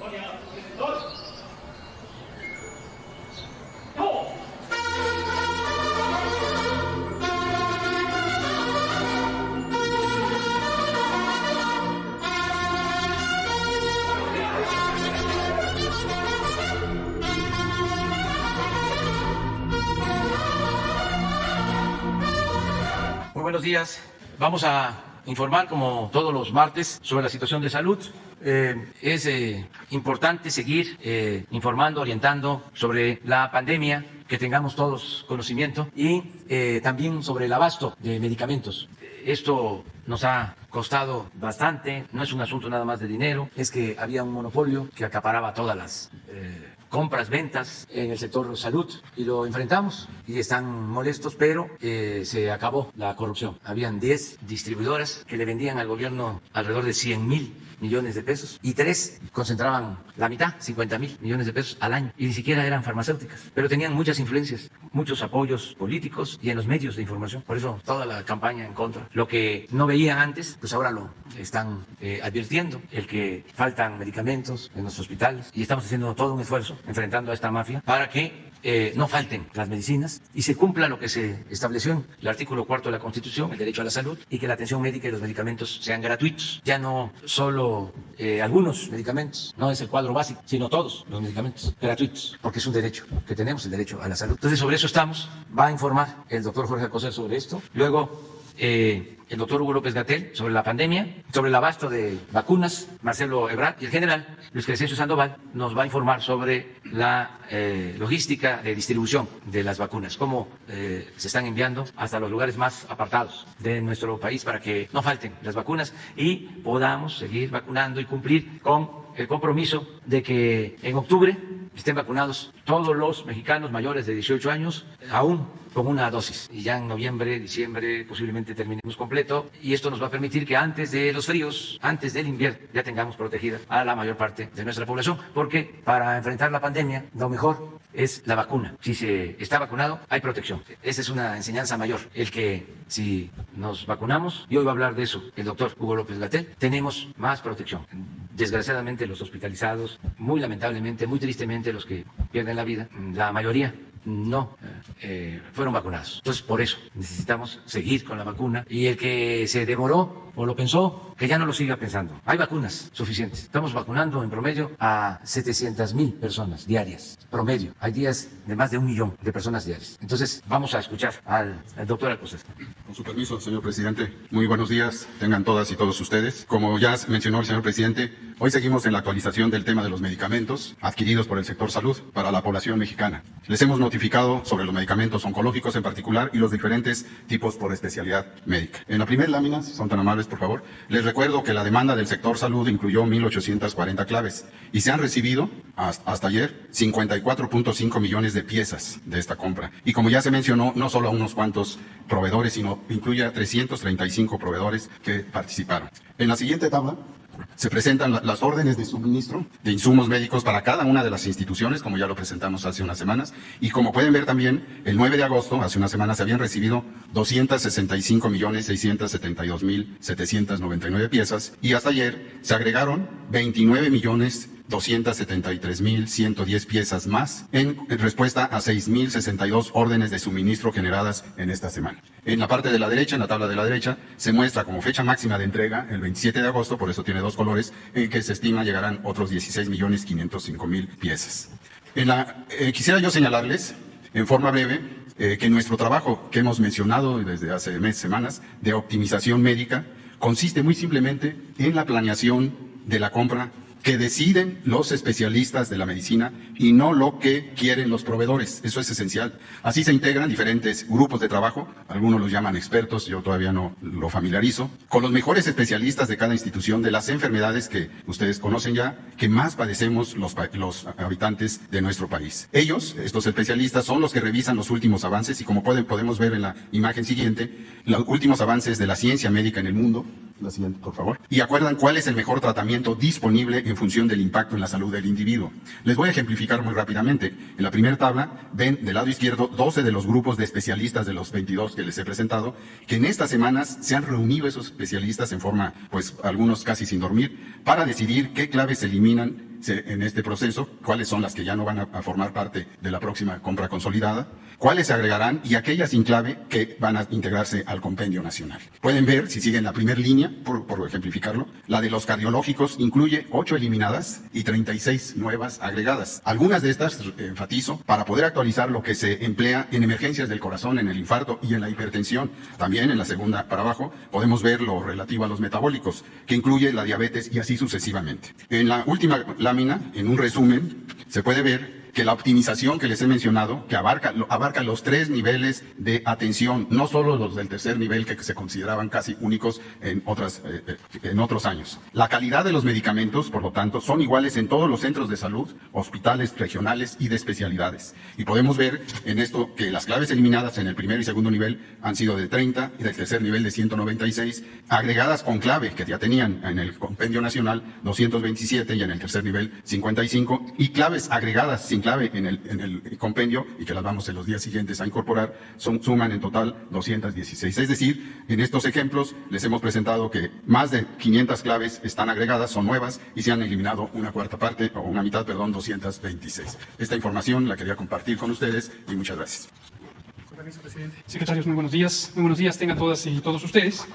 Muy buenos días. Vamos a informar, como todos los martes, sobre la situación de salud. Es importante seguir informando, orientando sobre la pandemia, que tengamos todos conocimiento, y también sobre el abasto de medicamentos. Esto nos ha costado bastante, no es un asunto nada más de dinero, es que había un monopolio que acaparaba todas las compras, ventas en el sector salud, y lo enfrentamos y están molestos, pero se acabó la corrupción. Habían 10 distribuidoras que le vendían al gobierno alrededor de 100.000 millones de pesos y 3 concentraban la mitad, 50.000 millones de pesos al año, y ni siquiera eran farmacéuticas, pero tenían muchas influencias, muchos apoyos políticos y en los medios de información. Por eso toda la campaña en contra. Lo que no veían antes, pues ahora lo están advirtiendo, el que faltan medicamentos en los hospitales, y estamos haciendo todo un esfuerzo enfrentando a esta mafia para que no falten las medicinas y se cumpla lo que se estableció en el artículo 4 de la Constitución, el derecho a la salud, y que la atención médica y los medicamentos sean gratuitos. Ya no solo algunos medicamentos, no es el cuadro básico, sino todos los medicamentos gratuitos, porque es un derecho que tenemos, el derecho a la salud. Entonces, sobre eso estamos. Va a informar el doctor Jorge Alcocer sobre esto. Luego, el doctor Hugo López-Gatell sobre la pandemia, sobre el abasto de vacunas, Marcelo Ebrard, y el general Luis Crescencio Sandoval nos va a informar sobre la logística de distribución de las vacunas, cómo se están enviando hasta los lugares más apartados de nuestro país para que no falten las vacunas y podamos seguir vacunando y cumplir con el compromiso de que en octubre estén vacunados todos los mexicanos mayores de 18 años, aún con una dosis. Y ya en noviembre, diciembre, posiblemente terminemos completo. Y esto nos va a permitir que antes de los fríos, antes del invierno, ya tengamos protegida a la mayor parte de nuestra población. Porque para enfrentar la pandemia, lo mejor es la vacuna. Si se está vacunado, hay protección. Esa es una enseñanza mayor. El que si nos vacunamos, y hoy va a hablar de eso el doctor Hugo López-Gatell, tenemos más protección. Desgraciadamente, los hospitalizados, muy lamentablemente, muy tristemente, los que pierden la vida, la mayoría no fueron vacunados. Entonces, por eso necesitamos seguir con la vacuna, y el que se demoró o lo pensó, que ya no lo siga pensando. Hay vacunas suficientes. Estamos vacunando en promedio a 700,000 personas diarias. Promedio. Hay días de más de 1 millón de personas diarias. Entonces, vamos a escuchar al doctor Alcocer. Con su permiso, señor presidente. Muy buenos días. Tengan todas y todos ustedes. Como ya mencionó el señor presidente, hoy seguimos en la actualización del tema de los medicamentos adquiridos por el sector salud para la población mexicana. Les hemos notificado sobre los medicamentos oncológicos en particular y los diferentes tipos por especialidad médica. En la primera lámina, si son tan amables, por favor, les recuerdo que la demanda del sector salud incluyó 1,840 claves y se han recibido hasta ayer 54.5 millones de piezas de esta compra. Y como ya se mencionó, no solo a unos cuantos proveedores, sino incluye a 335 proveedores que participaron. En la siguiente tabla se presentan las órdenes de suministro de insumos médicos para cada una de las instituciones, como ya lo presentamos hace unas semanas. Y como pueden ver también, el 9 de agosto, hace unas semanas, se habían recibido 265.632.799 piezas, y hasta ayer se agregaron 29.273.110 piezas más en respuesta a 6.062 órdenes de suministro generadas en esta semana. En la parte de la derecha, en la tabla de la derecha, se muestra como fecha máxima de entrega el 27 de agosto, por eso tiene 2 colores, en que se estima llegarán otros 16.505.000 piezas. Quisiera yo señalarles, en forma breve, que nuestro trabajo que hemos mencionado desde hace semanas de optimización médica consiste muy simplemente en la planeación de la compra que deciden los especialistas de la medicina y no lo que quieren los proveedores. Eso es esencial. Así se integran diferentes grupos de trabajo, algunos los llaman expertos, yo todavía no lo familiarizo, con los mejores especialistas de cada institución de las enfermedades que ustedes conocen ya, que más padecemos los habitantes de nuestro país. Ellos, estos especialistas, son los que revisan los últimos avances y, como podemos ver en la imagen siguiente, los últimos avances de la ciencia médica en el mundo. La siguiente, por favor. Y acuerdan cuál es el mejor tratamiento disponible en función del impacto en la salud del individuo. Les voy a ejemplificar muy rápidamente. En la primera tabla ven del lado izquierdo 12 de los grupos de especialistas de los 22 que les he presentado, que en estas semanas se han reunido esos especialistas en forma, pues algunos casi sin dormir, para decidir qué claves se eliminan en este proceso, cuáles son las que ya no van a formar parte de la próxima compra consolidada, cuáles se agregarán y aquellas sin clave que van a integrarse al compendio nacional. Pueden ver, si siguen la primera línea, por ejemplificarlo, la de los cardiológicos incluye 8 eliminadas y 36 nuevas agregadas. Algunas de estas, enfatizo, para poder actualizar lo que se emplea en emergencias del corazón, en el infarto y en la hipertensión. También en la segunda para abajo podemos ver lo relativo a los metabólicos, que incluye la diabetes y así sucesivamente. En la última lámina, en un resumen, se puede ver que la optimización que les he mencionado, que abarca los 3 niveles de atención, no solo los del tercer nivel que se consideraban casi únicos en otros años. La calidad de los medicamentos, por lo tanto, son iguales en todos los centros de salud, hospitales regionales y de especialidades. Y podemos ver en esto que las claves eliminadas en el primer y segundo nivel han sido de 30 y del tercer nivel de 196, agregadas con clave que ya tenían en el compendio nacional 227 y en el tercer nivel 55, y claves agregadas sin clave en el compendio y que las vamos en los días siguientes a incorporar, suman en total 216. Es decir, en estos ejemplos les hemos presentado que más de 500 claves están agregadas, son nuevas y se han eliminado una mitad, 226. Esta información la quería compartir con ustedes y muchas gracias. Permiso, presidente. Secretarios, muy buenos días. Muy buenos días tengan todas y todos ustedes.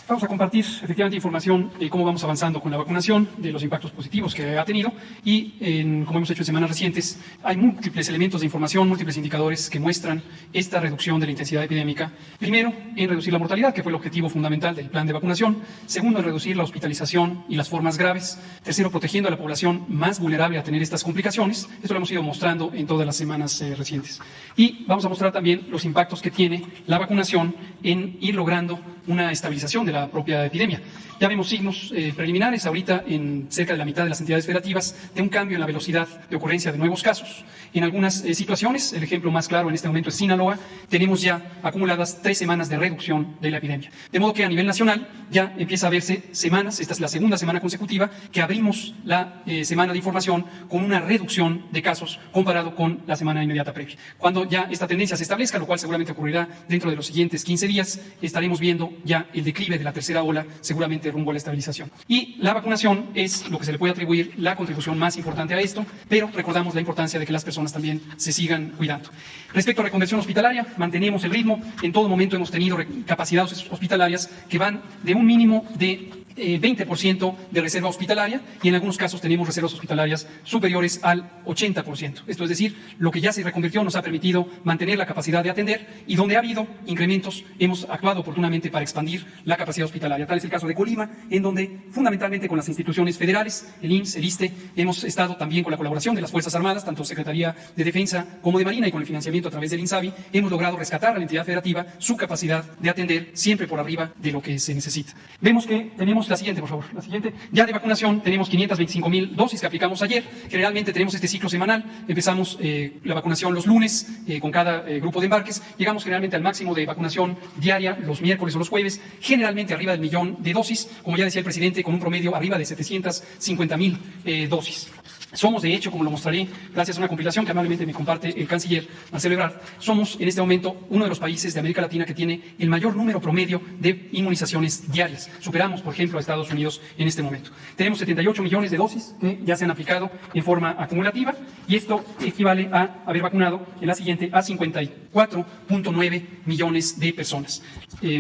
Vamos a compartir efectivamente información de cómo vamos avanzando con la vacunación, de los impactos positivos que ha tenido y, como hemos hecho en semanas recientes, hay múltiples elementos de información, múltiples indicadores que muestran esta reducción de la intensidad epidémica. Primero, en reducir la mortalidad, que fue el objetivo fundamental del plan de vacunación. Segundo, en reducir la hospitalización y las formas graves. Tercero, protegiendo a la población más vulnerable a tener estas complicaciones. Esto lo hemos ido mostrando en todas las semanas recientes. Y vamos a mostrar también los impactos que tiene la vacunación en ir logrando una estabilización de la propia epidemia. Ya vemos signos preliminares ahorita en cerca de la mitad de las entidades federativas de un cambio en la velocidad de ocurrencia de nuevos casos. En algunas situaciones, el ejemplo más claro en este momento es Sinaloa, tenemos ya acumuladas 3 semanas de reducción de la epidemia. De modo que a nivel nacional ya empieza a verse semanas, esta es la segunda semana consecutiva, que abrimos la semana de información con una reducción de casos comparado con la semana inmediata previa. Cuando ya esta tendencia se establezca, lo cual seguramente ocurrirá dentro de los siguientes 15 días, estaremos viendo ya el declive de la tercera ola, seguramente rumbo a la estabilización. Y la vacunación es lo que se le puede atribuir la contribución más importante a esto, pero recordamos la importancia de que las personas también se sigan cuidando. Respecto a reconversión hospitalaria, mantenemos el ritmo. En todo momento hemos tenido capacidades hospitalarias que van de un mínimo de 20% de reserva hospitalaria y en algunos casos tenemos reservas hospitalarias superiores al 80%. Esto es decir, lo que ya se reconvirtió nos ha permitido mantener la capacidad de atender y donde ha habido incrementos hemos actuado oportunamente para expandir la capacidad hospitalaria. Tal es el caso de Colima, en donde fundamentalmente con las instituciones federales, el IMSS, el ISSSTE, hemos estado también con la colaboración de las Fuerzas Armadas, tanto Secretaría de Defensa como de Marina y con el financiamiento a través del INSABI, hemos logrado rescatar a la entidad federativa su capacidad de atender siempre por arriba de lo que se necesita. Vemos que tenemos la siguiente, por favor, la siguiente. Ya de vacunación tenemos 525,000 dosis que aplicamos ayer. Generalmente tenemos este ciclo semanal. Empezamos la vacunación los lunes con cada grupo de embarques. Llegamos generalmente al máximo de vacunación diaria los miércoles o los jueves, generalmente arriba del 1,000,000 de dosis, como ya decía el presidente, con un promedio arriba de 750,000 dosis. Somos, de hecho, como lo mostraré, gracias a una compilación que amablemente me comparte el canciller Marcelo Ebrard, somos en este momento uno de los países de América Latina que tiene el mayor número promedio de inmunizaciones diarias. Superamos, por ejemplo, a Estados Unidos en este momento. Tenemos 78 millones de dosis que ya se han aplicado en forma acumulativa y esto equivale a haber vacunado en la siguiente a 54,9 millones de personas.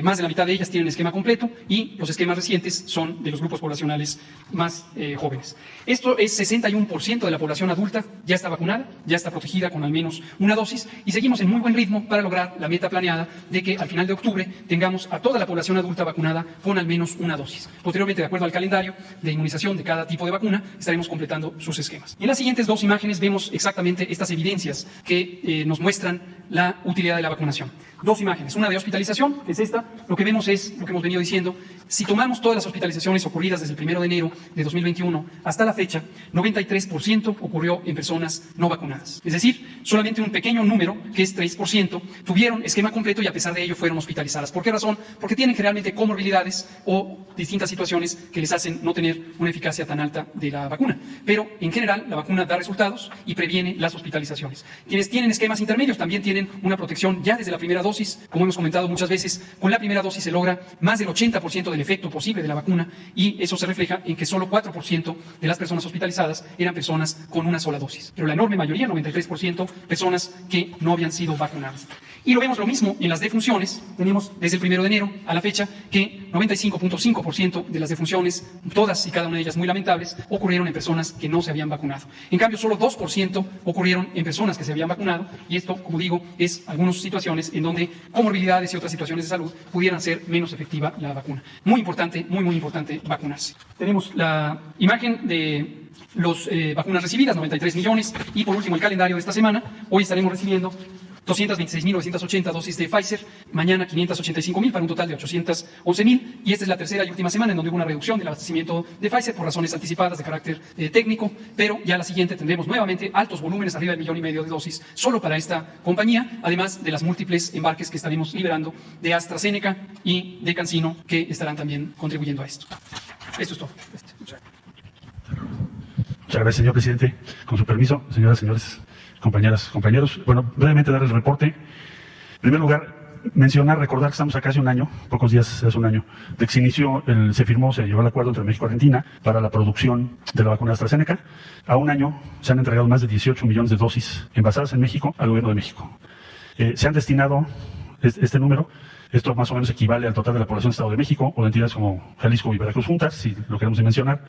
Más de la mitad de ellas tienen esquema completo y los esquemas recientes son de los grupos poblacionales más jóvenes. Esto es 61% de la población adulta ya está vacunada, ya está protegida con al menos una dosis y seguimos en muy buen ritmo para lograr la meta planeada de que al final de octubre tengamos a toda la población adulta vacunada con al menos una dosis. Posteriormente, de acuerdo al calendario de inmunización de cada tipo de vacuna, estaremos completando sus esquemas. En las siguientes 2 imágenes vemos exactamente estas evidencias que nos muestran la utilidad de la vacunación. 2 imágenes, una de hospitalización, que es esta. Lo que vemos es lo que hemos venido diciendo. Si tomamos todas las hospitalizaciones ocurridas desde el 1 de enero de 2021 hasta la fecha, 93% ocurrió en personas no vacunadas. Es decir, solamente un pequeño número, que es 3%, tuvieron esquema completo y a pesar de ello fueron hospitalizadas. ¿Por qué razón? Porque tienen generalmente comorbilidades o distintas situaciones que les hacen no tener una eficacia tan alta de la vacuna. Pero en general la vacuna da resultados y previene las hospitalizaciones. Quienes tienen esquemas intermedios también tienen una protección ya desde la primera dosis. Como hemos comentado muchas veces, con la primera dosis se logra más del 80% de del efecto posible de la vacuna, y eso se refleja en que solo 4% de las personas hospitalizadas eran personas con una sola dosis, pero la enorme mayoría, 93%, personas que no habían sido vacunadas. Y lo vemos lo mismo en las defunciones. Tenemos desde el 1 de enero a la fecha que 95.5% de las defunciones, todas y cada una de ellas muy lamentables, ocurrieron en personas que no se habían vacunado. En cambio, solo 2% ocurrieron en personas que se habían vacunado, y esto, como digo, es algunas situaciones en donde comorbilidades y otras situaciones de salud pudieran ser menos efectiva la vacuna. Muy importante, muy importante vacunarse. Tenemos la imagen de los vacunas recibidas, 93 millones, y por último el calendario de esta semana. Hoy estaremos recibiendo 226.980 dosis de Pfizer, mañana 585.000 para un total de 811.000, y esta es la tercera y última semana en donde hubo una reducción del abastecimiento de Pfizer por razones anticipadas de carácter técnico, pero ya la siguiente tendremos nuevamente altos volúmenes, arriba del 1,5 millones de dosis solo para esta compañía, además de las múltiples embarques que estaremos liberando de AstraZeneca y de CanSino, que estarán también contribuyendo a esto. Esto es todo. Muchas gracias, señor presidente. Con su permiso, señoras y señores, compañeras, compañeros. Bueno, brevemente dar el reporte. En primer lugar, recordar que estamos a casi un año, pocos días hace un año, de que se llevó el acuerdo entre México y Argentina para la producción de la vacuna AstraZeneca. A un año se han entregado más de 18 millones de dosis envasadas en México al gobierno de México. Se han destinado este número. Esto más o menos equivale al total de la población del Estado de México o de entidades como Jalisco y Veracruz juntas, si lo queremos mencionar.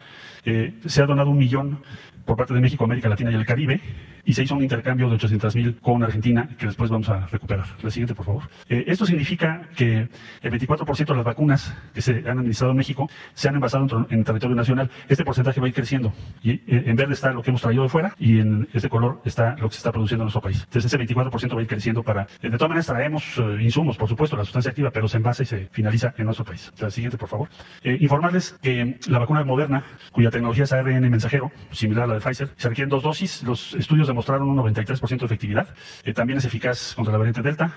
Se ha donado 1 millón por parte de México, América Latina y el Caribe, y se hizo un intercambio de 800.000 con Argentina, que después vamos a recuperar. La siguiente, por favor. Esto significa que el 24% de las vacunas que se han administrado en México se han envasado en territorio nacional. Este porcentaje va a ir creciendo, y en verde está lo que hemos traído de fuera, y en este color está lo que se está produciendo en nuestro país. Entonces ese 24% va a ir creciendo para... De todas maneras traemos insumos, por supuesto, la sustancia activa, pero se envasa y se finaliza en nuestro país. La siguiente, por favor. Informarles que la vacuna Moderna, cuya tecnología es ARN mensajero, similar a la de Pfizer, se requieren 2 dosis. Los estudios demostraron un 93% de efectividad. También es eficaz contra la variante Delta.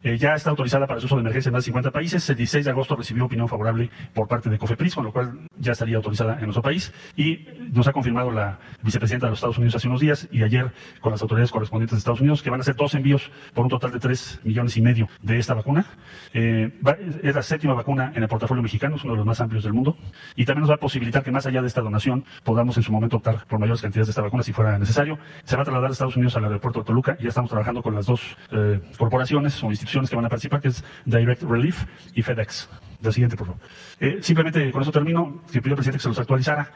Ya está autorizada para su uso de emergencia en más de 50 países. El 16 de agosto recibió opinión favorable por parte de COFEPRIS, con lo cual ya estaría autorizada en nuestro país. Y nos ha confirmado la vicepresidenta de los Estados Unidos hace unos días, y ayer con las autoridades correspondientes de Estados Unidos, que van a hacer 2 envíos por un total de 3,5 millones de esta vacuna. Es la 7ª vacuna en el portafolio mexicano, es uno de los más amplios del mundo, y también nos va a posibilitar que más allá de esta donación podamos en su momento optar por mayores cantidades de esta vacuna si fuera necesario. Se va a trasladar a Estados Unidos al aeropuerto de Toluca, y ya estamos trabajando con las 2 corporaciones o instituciones que van a participar, que es Direct Relief y FedEx. La siguiente, por favor. Simplemente con eso termino. Que pido al presidente que se los actualizara.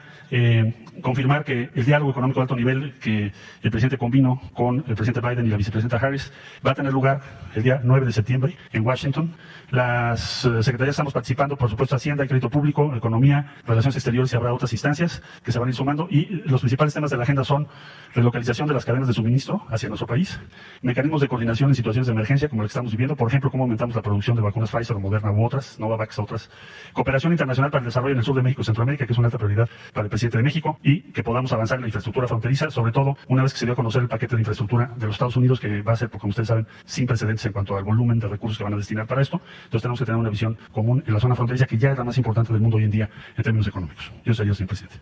Confirmar que el diálogo económico de alto nivel que el presidente convino con el presidente Biden y la vicepresidenta Harris va a tener lugar el día 9 de septiembre en Washington. Las secretarías estamos participando, por supuesto, Hacienda y Crédito Público, Economía, Relaciones Exteriores, y habrá otras instancias que se van a ir sumando. Y los principales temas de la agenda son relocalización de las cadenas de suministro hacia nuestro país, mecanismos de coordinación en situaciones de emergencia como la que estamos viviendo, por ejemplo, cómo aumentamos la producción de vacunas Pfizer o Moderna u otras, Novavax, otras, cooperación internacional para el desarrollo en el sur de México y Centroamérica, que es una alta prioridad para el presidente de México, y que podamos avanzar en la infraestructura fronteriza, sobre todo una vez que se dio a conocer el paquete de infraestructura de los Estados Unidos, que va a ser, como ustedes saben, sin precedentes en cuanto al volumen de recursos que van a destinar para esto. Entonces tenemos que tener una visión común en la zona fronteriza, que ya es la más importante del mundo hoy en día en términos económicos. Yo sería, señor presidente.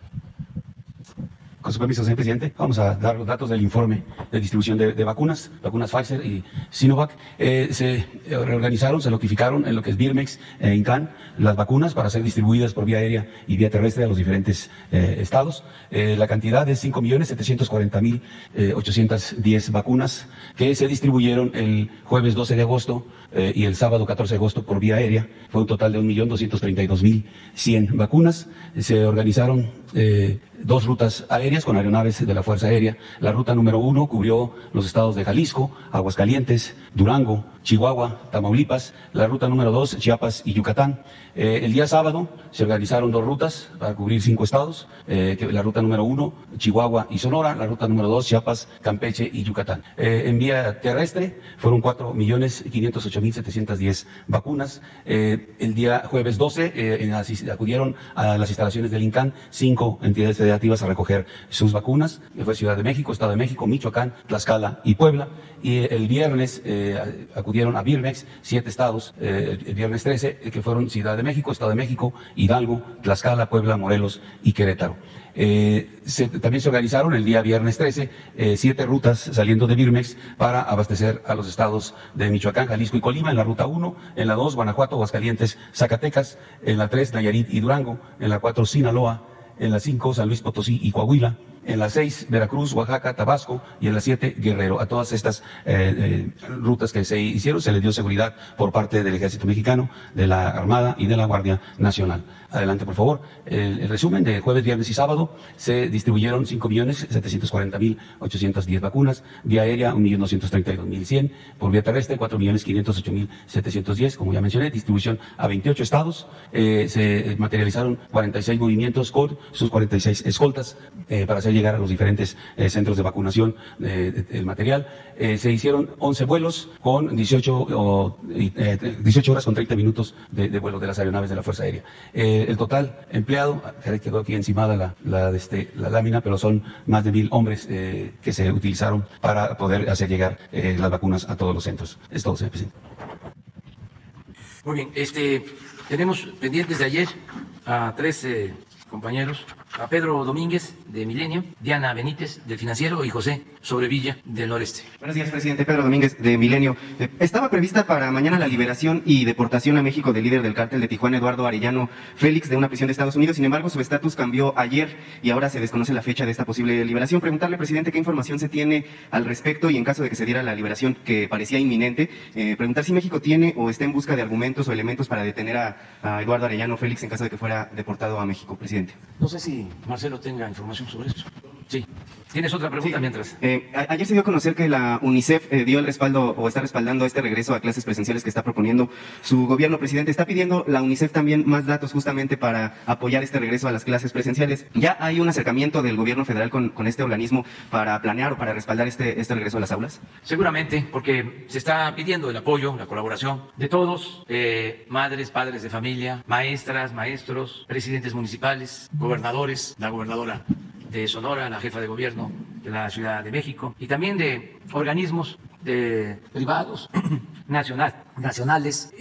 Con su permiso, señor presidente, vamos a dar los datos del informe de distribución de vacunas Pfizer y Sinovac. Se reorganizaron, se notificaron en lo que es Birmex e INCAN las vacunas para ser distribuidas por vía aérea y vía terrestre a los diferentes estados. La cantidad es 5.740.810 vacunas que se distribuyeron el jueves 12 de agosto y el sábado 14 de agosto por vía aérea. Fue un total de 1.232.100 vacunas. Se organizaron 2 rutas aéreas con aeronaves de la Fuerza Aérea. La ruta número 1 cubrió los estados de Jalisco, Aguascalientes, Durango, Chihuahua, Tamaulipas. La ruta número 2, Chiapas y Yucatán. El día sábado se organizaron 2 rutas para cubrir 5 estados. La ruta número 1, Chihuahua y Sonora. La ruta número 2, Chiapas, Campeche y Yucatán. En vía terrestre fueron 4.508.710 vacunas. El día jueves 12 acudieron a las instalaciones del INCAN 5 entidades federativas a recoger sus vacunas, que fue Ciudad de México, Estado de México, Michoacán, Tlaxcala y Puebla. Y el viernes acudieron a Birmex 7 estados, el viernes 13, que fueron Ciudad de México, Estado de México, Hidalgo, Tlaxcala, Puebla, Morelos y Querétaro. También se organizaron el día viernes 13 7 rutas saliendo de Birmex para abastecer a los estados de Michoacán, Jalisco y Colima, en la ruta 1, en la 2, Guanajuato, Aguascalientes, Zacatecas, en la 3, Nayarit y Durango, en la 4, Sinaloa, en la 5, San Luis Potosí y Coahuila, en la 6, Veracruz, Oaxaca, Tabasco y en la 7, Guerrero. A todas estas rutas que se hicieron se les dio seguridad por parte del Ejército Mexicano, de la Armada y de la Guardia Nacional. Adelante, por favor. El resumen de jueves, viernes y sábado: se distribuyeron 5.740.810 vacunas, vía aérea 1.232.100, por vía terrestre 4.508.710, como ya mencioné, distribución a 28 estados, se materializaron 46 movimientos con sus 46 escoltas para hacer llegar a los diferentes centros de vacunación el material. Se hicieron 11 vuelos con 18 horas con 30 minutos de vuelo de las aeronaves de la Fuerza Aérea. El total empleado, quedó aquí encimada la lámina, pero son más de 1,000 hombres que se utilizaron para poder hacer llegar las vacunas a todos los centros. Es todo, señor presidente. Muy bien, tenemos pendientes de ayer a 3 compañeros: a Pedro Domínguez, de Milenio, Diana Benítez, del Financiero, y José Sobrevilla, del Noreste. Buenos días, presidente. Pedro Domínguez, de Milenio. Estaba prevista para mañana la liberación y deportación a México del líder del cártel de Tijuana, Eduardo Arellano Félix, de una prisión de Estados Unidos. Sin embargo, su estatus cambió ayer y ahora se desconoce la fecha de esta posible liberación. Preguntarle, presidente, qué información se tiene al respecto, y en caso de que se diera la liberación que parecía inminente, preguntar si México tiene o está en busca de argumentos o elementos para detener a Eduardo Arellano Félix en caso de que fuera deportado a México, presidente. No sé si Marcelo tenga información sobre esto. Sí. ¿Tienes otra pregunta mientras? Ayer se dio a conocer que la UNICEF dio el respaldo o está respaldando este regreso a clases presenciales que está proponiendo su gobierno, presidente. Está pidiendo la UNICEF también más datos justamente para apoyar este regreso a las clases presenciales. ¿Ya hay un acercamiento del gobierno federal con este organismo para planear o para respaldar este regreso a las aulas? Seguramente, porque se está pidiendo el apoyo, la colaboración de todos: madres, padres de familia, maestras, maestros, presidentes municipales, gobernadores, la gobernadora de Sonora, la jefa de gobierno de la Ciudad de México, y también de organismos privados, nacionales,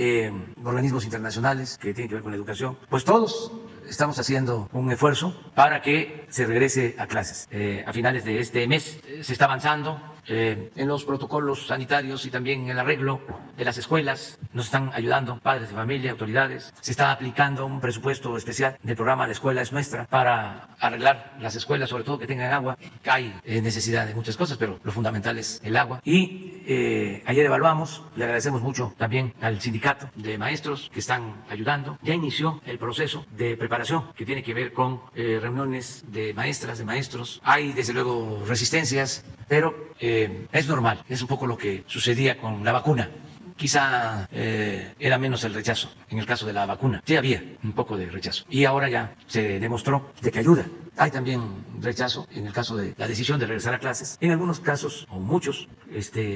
organismos internacionales que tienen que ver con la educación. Pues todos estamos haciendo un esfuerzo para que se regrese a clases. A finales de este mes se está avanzando en los protocolos sanitarios y también en el arreglo de las escuelas. Nos están ayudando padres de familia, autoridades. Se está aplicando un presupuesto especial del programa La Escuela es Nuestra para arreglar las escuelas, sobre todo que tengan agua. Hay necesidad de muchas cosas, pero lo fundamental es el agua. Y ayer evaluamos, le agradecemos mucho también al sindicato de maestros que están ayudando. Ya inició el proceso de preparación que tiene que ver con reuniones de maestras, de maestros. Hay desde luego resistencias, pero es normal, es un poco lo que sucedía con la vacuna. Quizá era menos el rechazo en el caso de la vacuna. Sí había un poco de rechazo. Y ahora ya se demostró de que ayuda. Hay también rechazo en el caso de la decisión de regresar a clases. En algunos casos, o muchos,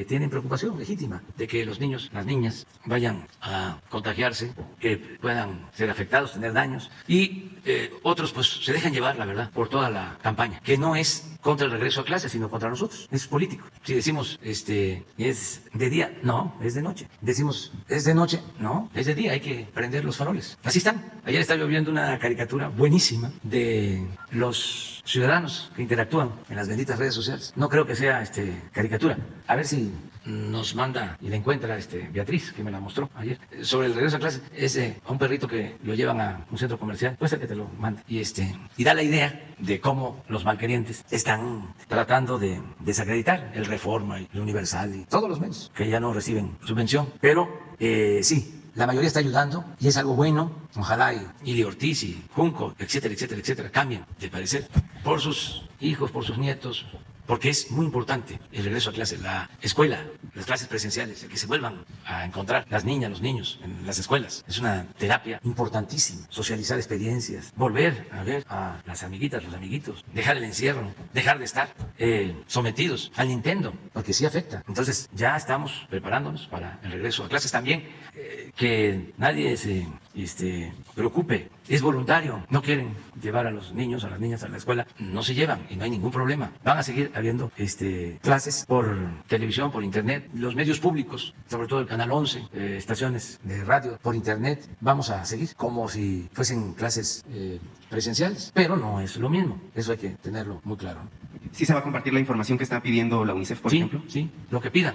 tienen preocupación legítima de que los niños, las niñas, vayan a contagiarse, que puedan ser afectados, tener daños. Y otros pues se dejan llevar, la verdad, por toda la campaña, que no es contra el regreso a clases, sino contra nosotros. Es político. Si decimos, es de día, no, es de noche. Decimos, es de noche, no, es de día, hay que prender los faroles. Así están. Ayer estaba viendo una caricatura buenísima de los ciudadanos que interactúan en las benditas redes sociales. No creo que sea caricatura. A ver si nos manda y la encuentra Beatriz, que me la mostró ayer, sobre el regreso a clase. Es a un perrito que lo llevan a un centro comercial. Puede ser que te lo mande. Y da la idea de cómo los malquerientes están tratando de desacreditar el Reforma y el Universal y todos los medios que ya no reciben subvención. Pero sí, la mayoría está ayudando y es algo bueno. Ojalá Ili Ortiz y Junco, etcétera, etcétera, etcétera, cambien de parecer por sus hijos, por sus nietos, porque es muy importante el regreso a clases, la escuela, las clases presenciales, el que se vuelvan a encontrar las niñas, los niños en las escuelas. Es una terapia importantísima, socializar experiencias, volver a ver a las amiguitas, los amiguitos, dejar el encierro, dejar de estar sometidos al Nintendo, porque sí afecta. Entonces ya estamos preparándonos para el regreso a clases también. Que nadie se preocupe, es voluntario, no quieren llevar a los niños, a las niñas a la escuela, no se llevan y no hay ningún problema. Van a seguir habiendo clases por televisión, por internet, los medios públicos, sobre todo el Canal 11, estaciones de radio por internet, vamos a seguir como si fuesen clases presenciales, pero no es lo mismo, eso hay que tenerlo muy claro. ¿Sí se va a compartir la información que está pidiendo la UNICEF, por ejemplo? Sí, lo que pidan.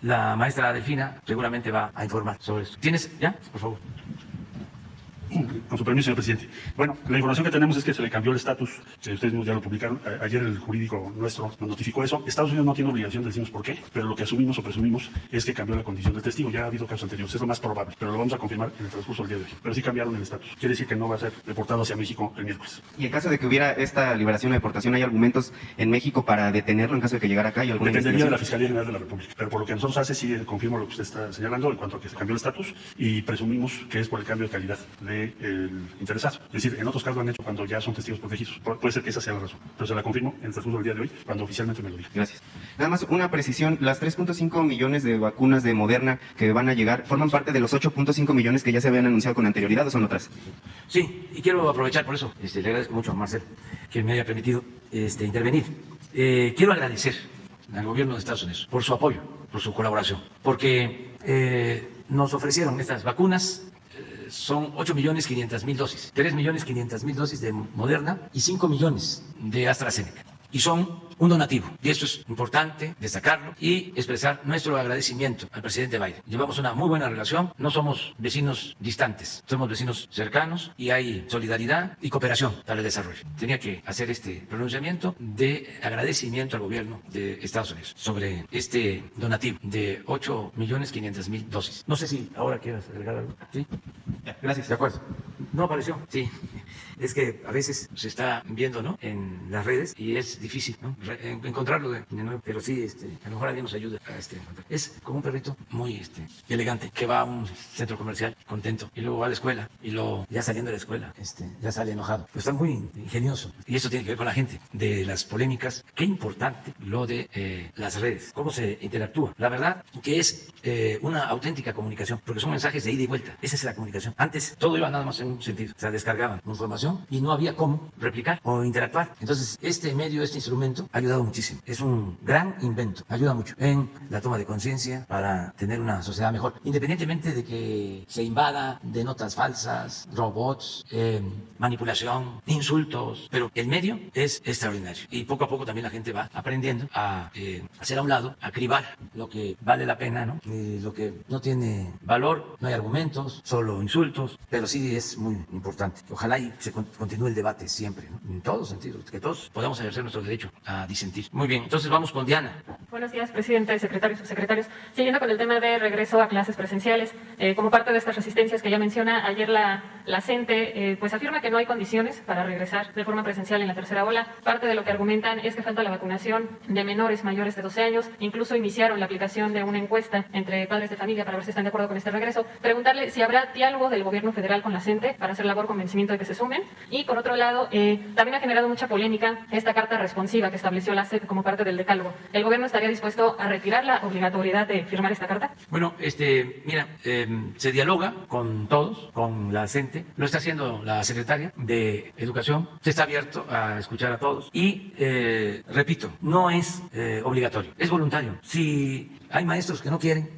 La maestra Delfina seguramente va a informar sobre esto. ¿Tienes ya? Por favor. Con su permiso, señor presidente. Bueno, la información que tenemos es que se le cambió el estatus, ustedes mismos ya lo publicaron, ayer el jurídico nuestro nos notificó eso. Estados Unidos no tiene obligación de decirnos por qué, pero lo que asumimos o presumimos es que cambió la condición del testigo. Ya ha habido casos anteriores, es lo más probable, pero lo vamos a confirmar en el transcurso del día de hoy. Pero sí cambiaron el estatus. Quiere decir que no va a ser deportado hacia México el miércoles. Y en caso de que hubiera esta liberación o deportación, ¿hay argumentos en México para detenerlo en caso de que llegara acá? ¿Hay alguna Dependería de la investigación? Fiscalía General de la República. Pero por lo que nosotros hace, sí confirmo lo que usted está señalando en cuanto a que se cambió el estatus y presumimos que es por el cambio de calidad del interesado. Es decir, en otros casos lo han hecho cuando ya son testigos protegidos. Puede ser que esa sea la razón. Pero se la confirmo en el transcurso del día de hoy, cuando oficialmente me lo diga. Gracias. Nada más una precisión, las 3.5 millones de vacunas de Moderna que van a llegar, ¿forman parte de los 8.5 millones que ya se habían anunciado con anterioridad o son otras? Sí, y quiero aprovechar por eso, le agradezco mucho a Marcel que me haya permitido intervenir. Quiero agradecer al gobierno de Estados Unidos por su apoyo, por su colaboración, porque nos ofrecieron estas vacunas. Son 8.500.000 dosis, 3.500.000 dosis de Moderna y 5 millones de AstraZeneca. Y son un donativo. Y esto es importante destacarlo y expresar nuestro agradecimiento al presidente Biden. Llevamos una muy buena relación, no somos vecinos distantes, somos vecinos cercanos y hay solidaridad y cooperación para el desarrollo. Tenía que hacer este pronunciamiento de agradecimiento al gobierno de Estados Unidos sobre este donativo de 8.500.000 dosis. No sé si ahora quieras agregar algo. ¿Sí? Gracias. De acuerdo. ¿No apareció? Sí. Es que a veces se está viendo, ¿no?, en las redes y es difícil, ¿no?, encontrarlo de nuevo. Pero sí, a lo mejor alguien nos ayuda a encontrar. Es como un perrito muy elegante que va a un centro comercial contento y luego va a la escuela y luego ya saliendo de la escuela ya sale enojado. Pero está muy ingenioso y eso tiene que ver con la gente, de las polémicas. Qué importante lo de las redes, cómo se interactúa. La verdad que es una auténtica comunicación, porque son mensajes de ida y vuelta. Esa es la comunicación. Antes todo iba nada más en un sentido, o sea, descargaban información y no había cómo replicar o interactuar. Entonces, este medio, este instrumento ha ayudado muchísimo. Es un gran invento. Ayuda mucho en la toma de conciencia para tener una sociedad mejor, independientemente de que se invada de notas falsas, robots, manipulación, insultos. Pero el medio es extraordinario. Y poco a poco también la gente va aprendiendo a hacer a un lado, a cribar lo que vale la pena, ¿no? Y lo que no tiene valor, no hay argumentos, solo insultos. Pero sí es muy importante. Ojalá y se continúe el debate siempre, ¿no?, en todos sentidos, que todos podamos ejercer nuestro derecho a disentir. Muy bien, entonces vamos con Diana. Buenos días, presidente, secretarios, subsecretarios. Siguiendo con el tema de regreso a clases presenciales, como parte de estas resistencias que ya menciona, ayer la CENTE pues afirma que no hay condiciones para regresar de forma presencial en la tercera ola. Parte de lo que argumentan es que falta la vacunación de menores mayores de 12 años. Incluso iniciaron la aplicación de una encuesta entre padres de familia para ver si están de acuerdo con este regreso. Preguntarle si habrá diálogo del gobierno federal con la CENTE para hacer labor convencimiento de que se sumen. Y por otro lado, también ha generado mucha polémica esta carta responsiva que estableció la SEP como parte del decálogo. ¿El gobierno estaría dispuesto a retirar la obligatoriedad de firmar esta carta? Bueno, mira, se dialoga con todos, con la CENTE, lo está haciendo la secretaria de Educación, se está abierto a escuchar a todos y, repito, no es obligatorio, es voluntario. Si hay maestros que no quieren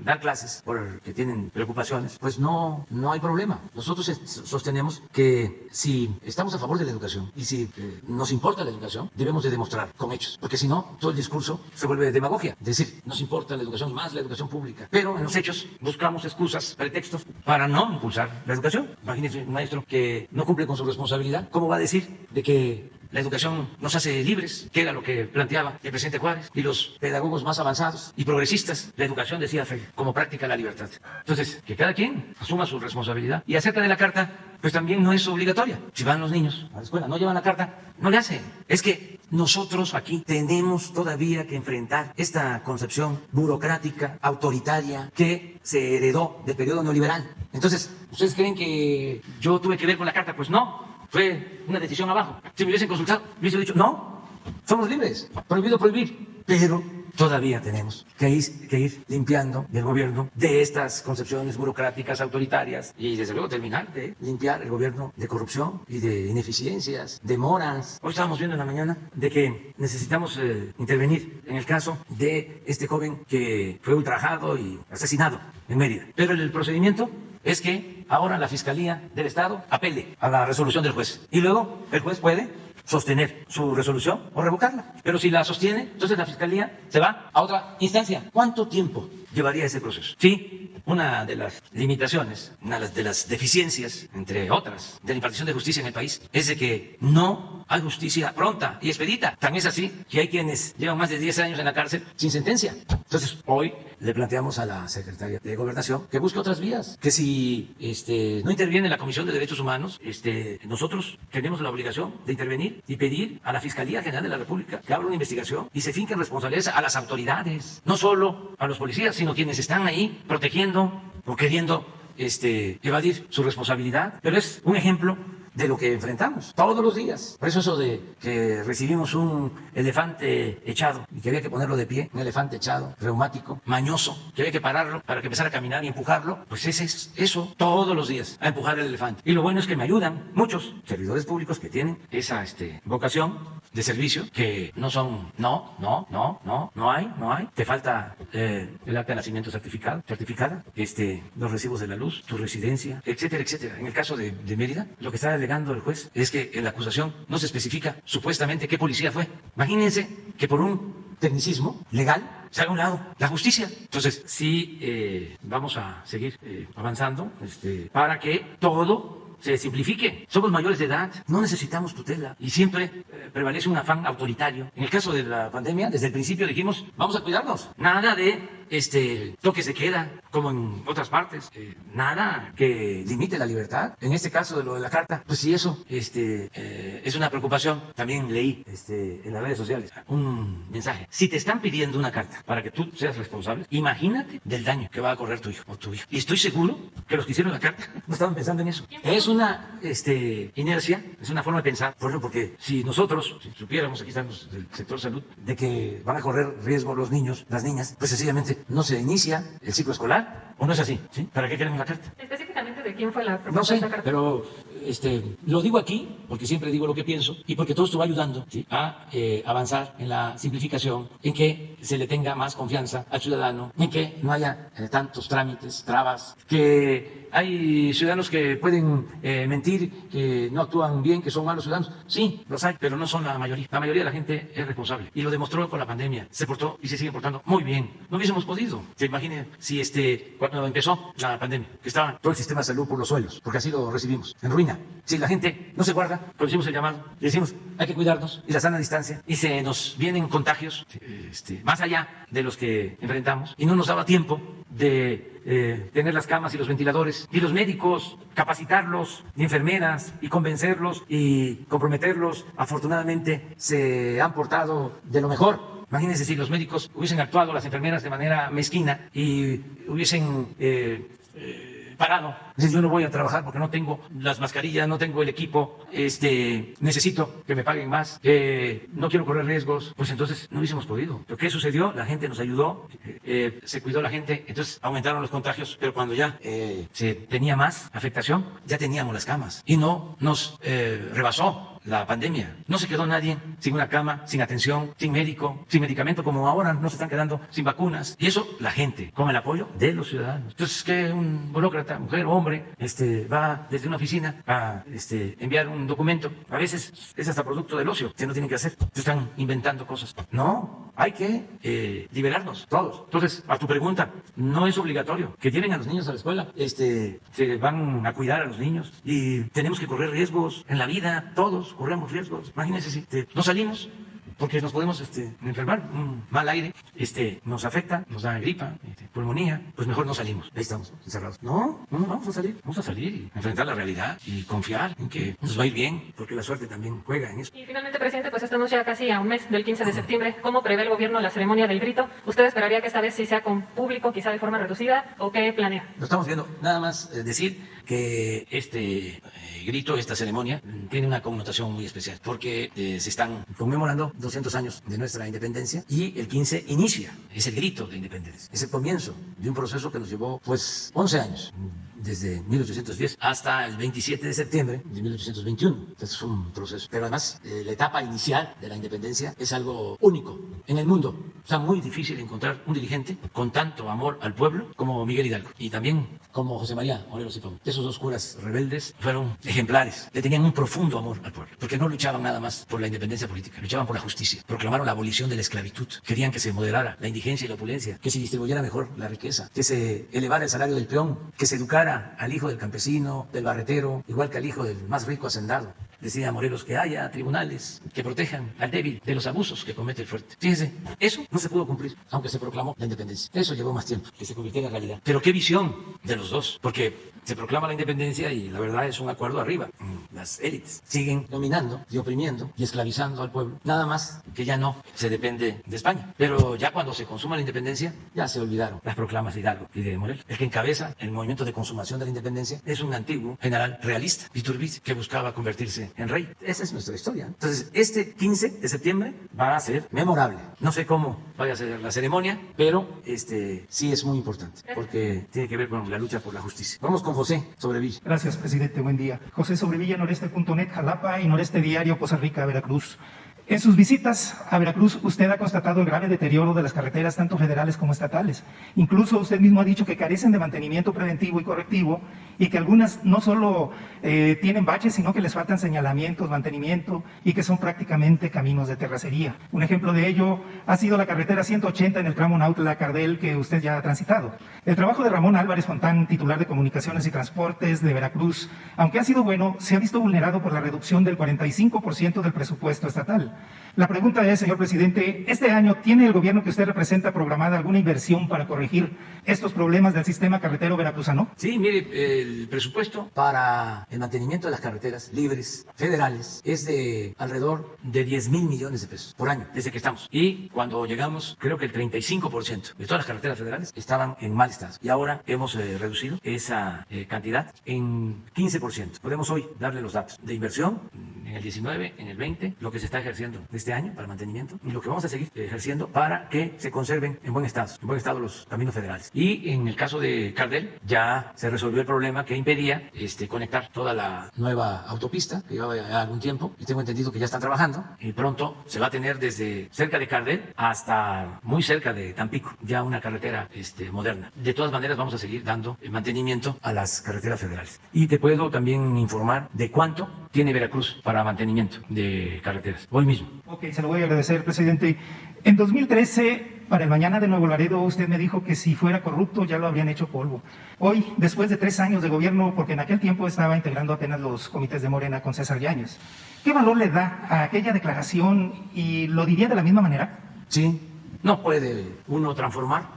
dar clases porque tienen preocupaciones, pues no hay problema. Nosotros sostenemos que si estamos a favor de la educación y si nos importa la educación, debemos de demostrar con hechos, porque si no, todo el discurso se vuelve demagogia. Es decir, nos importa la educación y más la educación pública, pero en los hechos buscamos excusas, pretextos para no impulsar la educación. Imagínense un maestro que no cumple con su responsabilidad, ¿cómo va a decir de que la educación nos hace libres, que era lo que planteaba el presidente Juárez y los pedagogos más avanzados y progresistas? La educación, decía Freire, como práctica la libertad. Entonces, que cada quien asuma su responsabilidad. Y acerca de la carta, pues también no es obligatoria. Si van los niños a la escuela, no llevan la carta, no le hacen. Es que nosotros aquí tenemos todavía que enfrentar esta concepción burocrática, autoritaria, que se heredó del periodo neoliberal. Entonces, ¿ustedes creen que yo tuve que ver con la carta? Pues no. Fue una decisión abajo. Si me hubiesen consultado, hubiese dicho, no, Somos libres, prohibido prohibir, pero todavía tenemos que ir limpiando del gobierno de estas concepciones burocráticas autoritarias y desde luego terminar de limpiar el gobierno de corrupción y de ineficiencias, demoras. Hoy estábamos viendo en la mañana de que necesitamos intervenir en el caso de este joven que fue ultrajado y asesinado en Mérida. Pero el procedimiento es que ahora la Fiscalía del Estado apele a la resolución del juez y luego el juez puede sostener su resolución o revocarla. Pero si la sostiene, entonces la Fiscalía se va a otra instancia. ¿Cuánto tiempo llevaría ese proceso? Sí, una de las limitaciones, una de las deficiencias, entre otras, de la impartición de justicia en el país, es de que no hay justicia pronta y expedita. Tan es así que hay quienes llevan más de 10 años en la cárcel sin sentencia. Entonces, hoy le planteamos a la Secretaria de Gobernación que busque otras vías, que si no interviene la Comisión de Derechos Humanos, nosotros tenemos la obligación de intervenir y pedir a la Fiscalía General de la República que abra una investigación y se finquen responsabilidades a las autoridades, no solo a los policías, sino quienes están ahí protegiendo o queriendo evadir su responsabilidad. Pero es un ejemplo de lo que enfrentamos todos los días. Por eso de que recibimos un elefante echado y que había que ponerlo de pie, un elefante echado, reumático, mañoso, que había que pararlo para que empezara a caminar y empujarlo, pues es eso todos los días, a empujar el elefante. Y lo bueno es que me ayudan muchos servidores públicos que tienen esa vocación de servicio, que no son, no hay, te falta el acta de nacimiento certificada, los recibos de la luz, tu residencia, etcétera, etcétera. En el caso de Mérida, lo que está alegando el juez es que en la acusación no se especifica supuestamente qué policía fue. Imagínense que por un tecnicismo legal se haga a un lado la justicia. Entonces, sí, vamos a seguir avanzando para que todo se simplifique. Somos mayores de edad, no necesitamos tutela y siempre prevalece un afán autoritario. En el caso de la pandemia, desde el principio dijimos, vamos a cuidarnos. Nada de toques de queda, como en otras partes. Nada que limite la libertad. En este caso de lo de la carta, pues sí, eso es una preocupación. También leí en las redes sociales un mensaje. Si te están pidiendo una carta para que tú seas responsable, imagínate del daño que va a correr tu hijo o tu hija. Y estoy seguro que los que hicieron la carta no estaban pensando en eso. Es una inercia, es una forma de pensar. Por ejemplo, porque si nosotros supiéramos, aquí estamos del sector salud, de que van a correr riesgo los niños, las niñas, pues sencillamente no se inicia el ciclo escolar, ¿o no es así? ¿Sí? ¿Para qué queremos la carta? Específicamente de quién fue la propuesta no sé, de esta carta. Pero lo digo aquí porque siempre digo lo que pienso y porque todo esto va ayudando, ¿sí?, a avanzar en la simplificación, en que se le tenga más confianza al ciudadano, en que no haya tantos trámites, trabas, que hay ciudadanos que pueden mentir, que no actúan bien, que son malos ciudadanos. Sí, los hay, pero no son la mayoría. La mayoría de la gente es responsable y lo demostró con la pandemia. Se portó y se sigue portando muy bien. No hubiésemos podido. Se imaginen si cuando empezó la pandemia, que estaba todo el sistema de salud por los suelos, porque así lo recibimos, en ruina. Si la gente no se guarda, producimos el llamado y decimos, hay que cuidarnos y la sana distancia, y se nos vienen contagios más allá de los que enfrentamos, y no nos daba tiempo de tener las camas y los ventiladores y los médicos, capacitarlos, y enfermeras, y convencerlos y comprometerlos. Afortunadamente se han portado de lo mejor. Imagínense si los médicos hubiesen actuado, las enfermeras, de manera mezquina y hubiesen parado. Yo no voy a trabajar porque no tengo las mascarillas, no tengo el equipo, necesito que me paguen más, no quiero correr riesgos. Pues entonces no hubiésemos podido. ¿Pero qué sucedió? La gente nos ayudó, se cuidó la gente, entonces aumentaron los contagios, pero cuando ya se tenía más afectación, ya teníamos las camas y no nos rebasó la pandemia. No se quedó nadie sin una cama, sin atención, sin médico, sin medicamento, como ahora no se están quedando sin vacunas. Y eso la gente, con el apoyo de los ciudadanos. Entonces, que un burócrata, mujer o hombre, va desde una oficina a enviar un documento. A veces es hasta producto del ocio, que no tienen que hacer. Están inventando cosas. No, hay que liberarnos todos. Entonces, a tu pregunta, no es obligatorio que lleven a los niños a la escuela. Se van a cuidar a los niños y tenemos que correr riesgos en la vida, todos corremos riesgos. Imagínense si no salimos porque nos podemos enfermar, un mal aire nos afecta, nos da gripa, pulmonía, pues mejor no salimos, ahí estamos encerrados. No vamos a salir y enfrentar la realidad y confiar en que nos va a ir bien, porque la suerte también juega en eso. Y finalmente, presidente, pues estamos ya casi a un mes del 15 de septiembre. ¿Cómo prevé el gobierno la ceremonia del grito? ¿Usted esperaría que esta vez sí sea con público, quizá de forma reducida, o qué planea? Lo estamos viendo. Nada más decir que grito, esta ceremonia, tiene una connotación muy especial, porque se están conmemorando 200 años de nuestra independencia, y el 15 inicia, es el grito de independencia, es el comienzo de un proceso que nos llevó pues 11 años, desde 1810 hasta el 27 de septiembre de 1821. Entonces es un proceso. Pero además, la etapa inicial de la independencia es algo único en el mundo. O sea, muy difícil encontrar un dirigente con tanto amor al pueblo como Miguel Hidalgo. Y también como José María Morelos y Pavón. Esos dos curas rebeldes fueron ejemplares. Le tenían un profundo amor al pueblo. Porque no luchaban nada más por la independencia política. Luchaban por la justicia. Proclamaron la abolición de la esclavitud. Querían que se moderara la indigencia y la opulencia. Que se distribuyera mejor la riqueza. Que se elevara el salario del peón. Que se educara al hijo del campesino, del barretero, igual que al hijo del más rico hacendado. Decía Morelos que haya tribunales que protejan al débil de los abusos que comete el fuerte. Fíjense, eso no se pudo cumplir, aunque se proclamó la independencia. Eso llevó más tiempo que se convirtiera en realidad. Pero qué visión de los dos, porque se proclama la independencia y la verdad es un acuerdo arriba. Las élites siguen dominando y oprimiendo y esclavizando al pueblo. Nada más que ya no se depende de España. Pero ya cuando se consuma la independencia, ya se olvidaron las proclamas de Hidalgo y de Morelos. El que encabeza el movimiento de consumación de la independencia es un antiguo general realista, Iturbide, que buscaba convertirse en rey. Esa es nuestra historia. Entonces, este 15 de septiembre va a ser memorable. No sé cómo vaya a ser la ceremonia, pero sí es muy importante, porque tiene que ver con la lucha por la justicia. Vamos con José Sobrevilla. Gracias, presidente. Buen día. José Sobrevilla, noreste.net, Jalapa y Noreste Diario, Poza Rica, Veracruz. En sus visitas a Veracruz, usted ha constatado el grave deterioro de las carreteras, tanto federales como estatales. Incluso usted mismo ha dicho que carecen de mantenimiento preventivo y correctivo y que algunas no solo tienen baches, sino que les faltan señalamientos, mantenimiento y que son prácticamente caminos de terracería. Un ejemplo de ello ha sido la carretera 180 en el tramo Nautla-Cardel que usted ya ha transitado. El trabajo de Ramón Álvarez Fontán, titular de Comunicaciones y Transportes de Veracruz, aunque ha sido bueno, se ha visto vulnerado por la reducción del 45% del presupuesto estatal. La pregunta es, señor presidente, ¿este año tiene el gobierno que usted representa programada alguna inversión para corregir estos problemas del sistema carretero veracruzano? Sí, mire, el presupuesto para el mantenimiento de las carreteras libres federales es de alrededor de 10,000 millones de pesos por año, desde que estamos. Y cuando llegamos, creo que el 35% de todas las carreteras federales estaban en mal estado. Y ahora hemos reducido esa cantidad en 15%. Podemos hoy darle los datos de inversión en el 19, en el 20, lo que se está ejerciendo de este año para mantenimiento y lo que vamos a seguir ejerciendo para que se conserven en buen estado los caminos federales. Y en el caso de Cardel ya se resolvió el problema que impedía conectar toda la nueva autopista que llevaba ya algún tiempo, y tengo entendido que ya están trabajando y pronto se va a tener desde cerca de Cardel hasta muy cerca de Tampico ya una carretera moderna. De todas maneras vamos a seguir dando mantenimiento a las carreteras federales. Y te puedo también informar de cuánto tiene Veracruz para mantenimiento de carreteras hoy mismo. Ok, se lo voy a agradecer, presidente. En 2013, para el Mañana de Nuevo Laredo, usted me dijo que si fuera corrupto ya lo habrían hecho polvo. Hoy, después de 3 años de gobierno, porque en aquel tiempo estaba integrando apenas los comités de Morena con César Yáñez, ¿qué valor le da a aquella declaración y lo diría de la misma manera? Sí, no puede uno transformar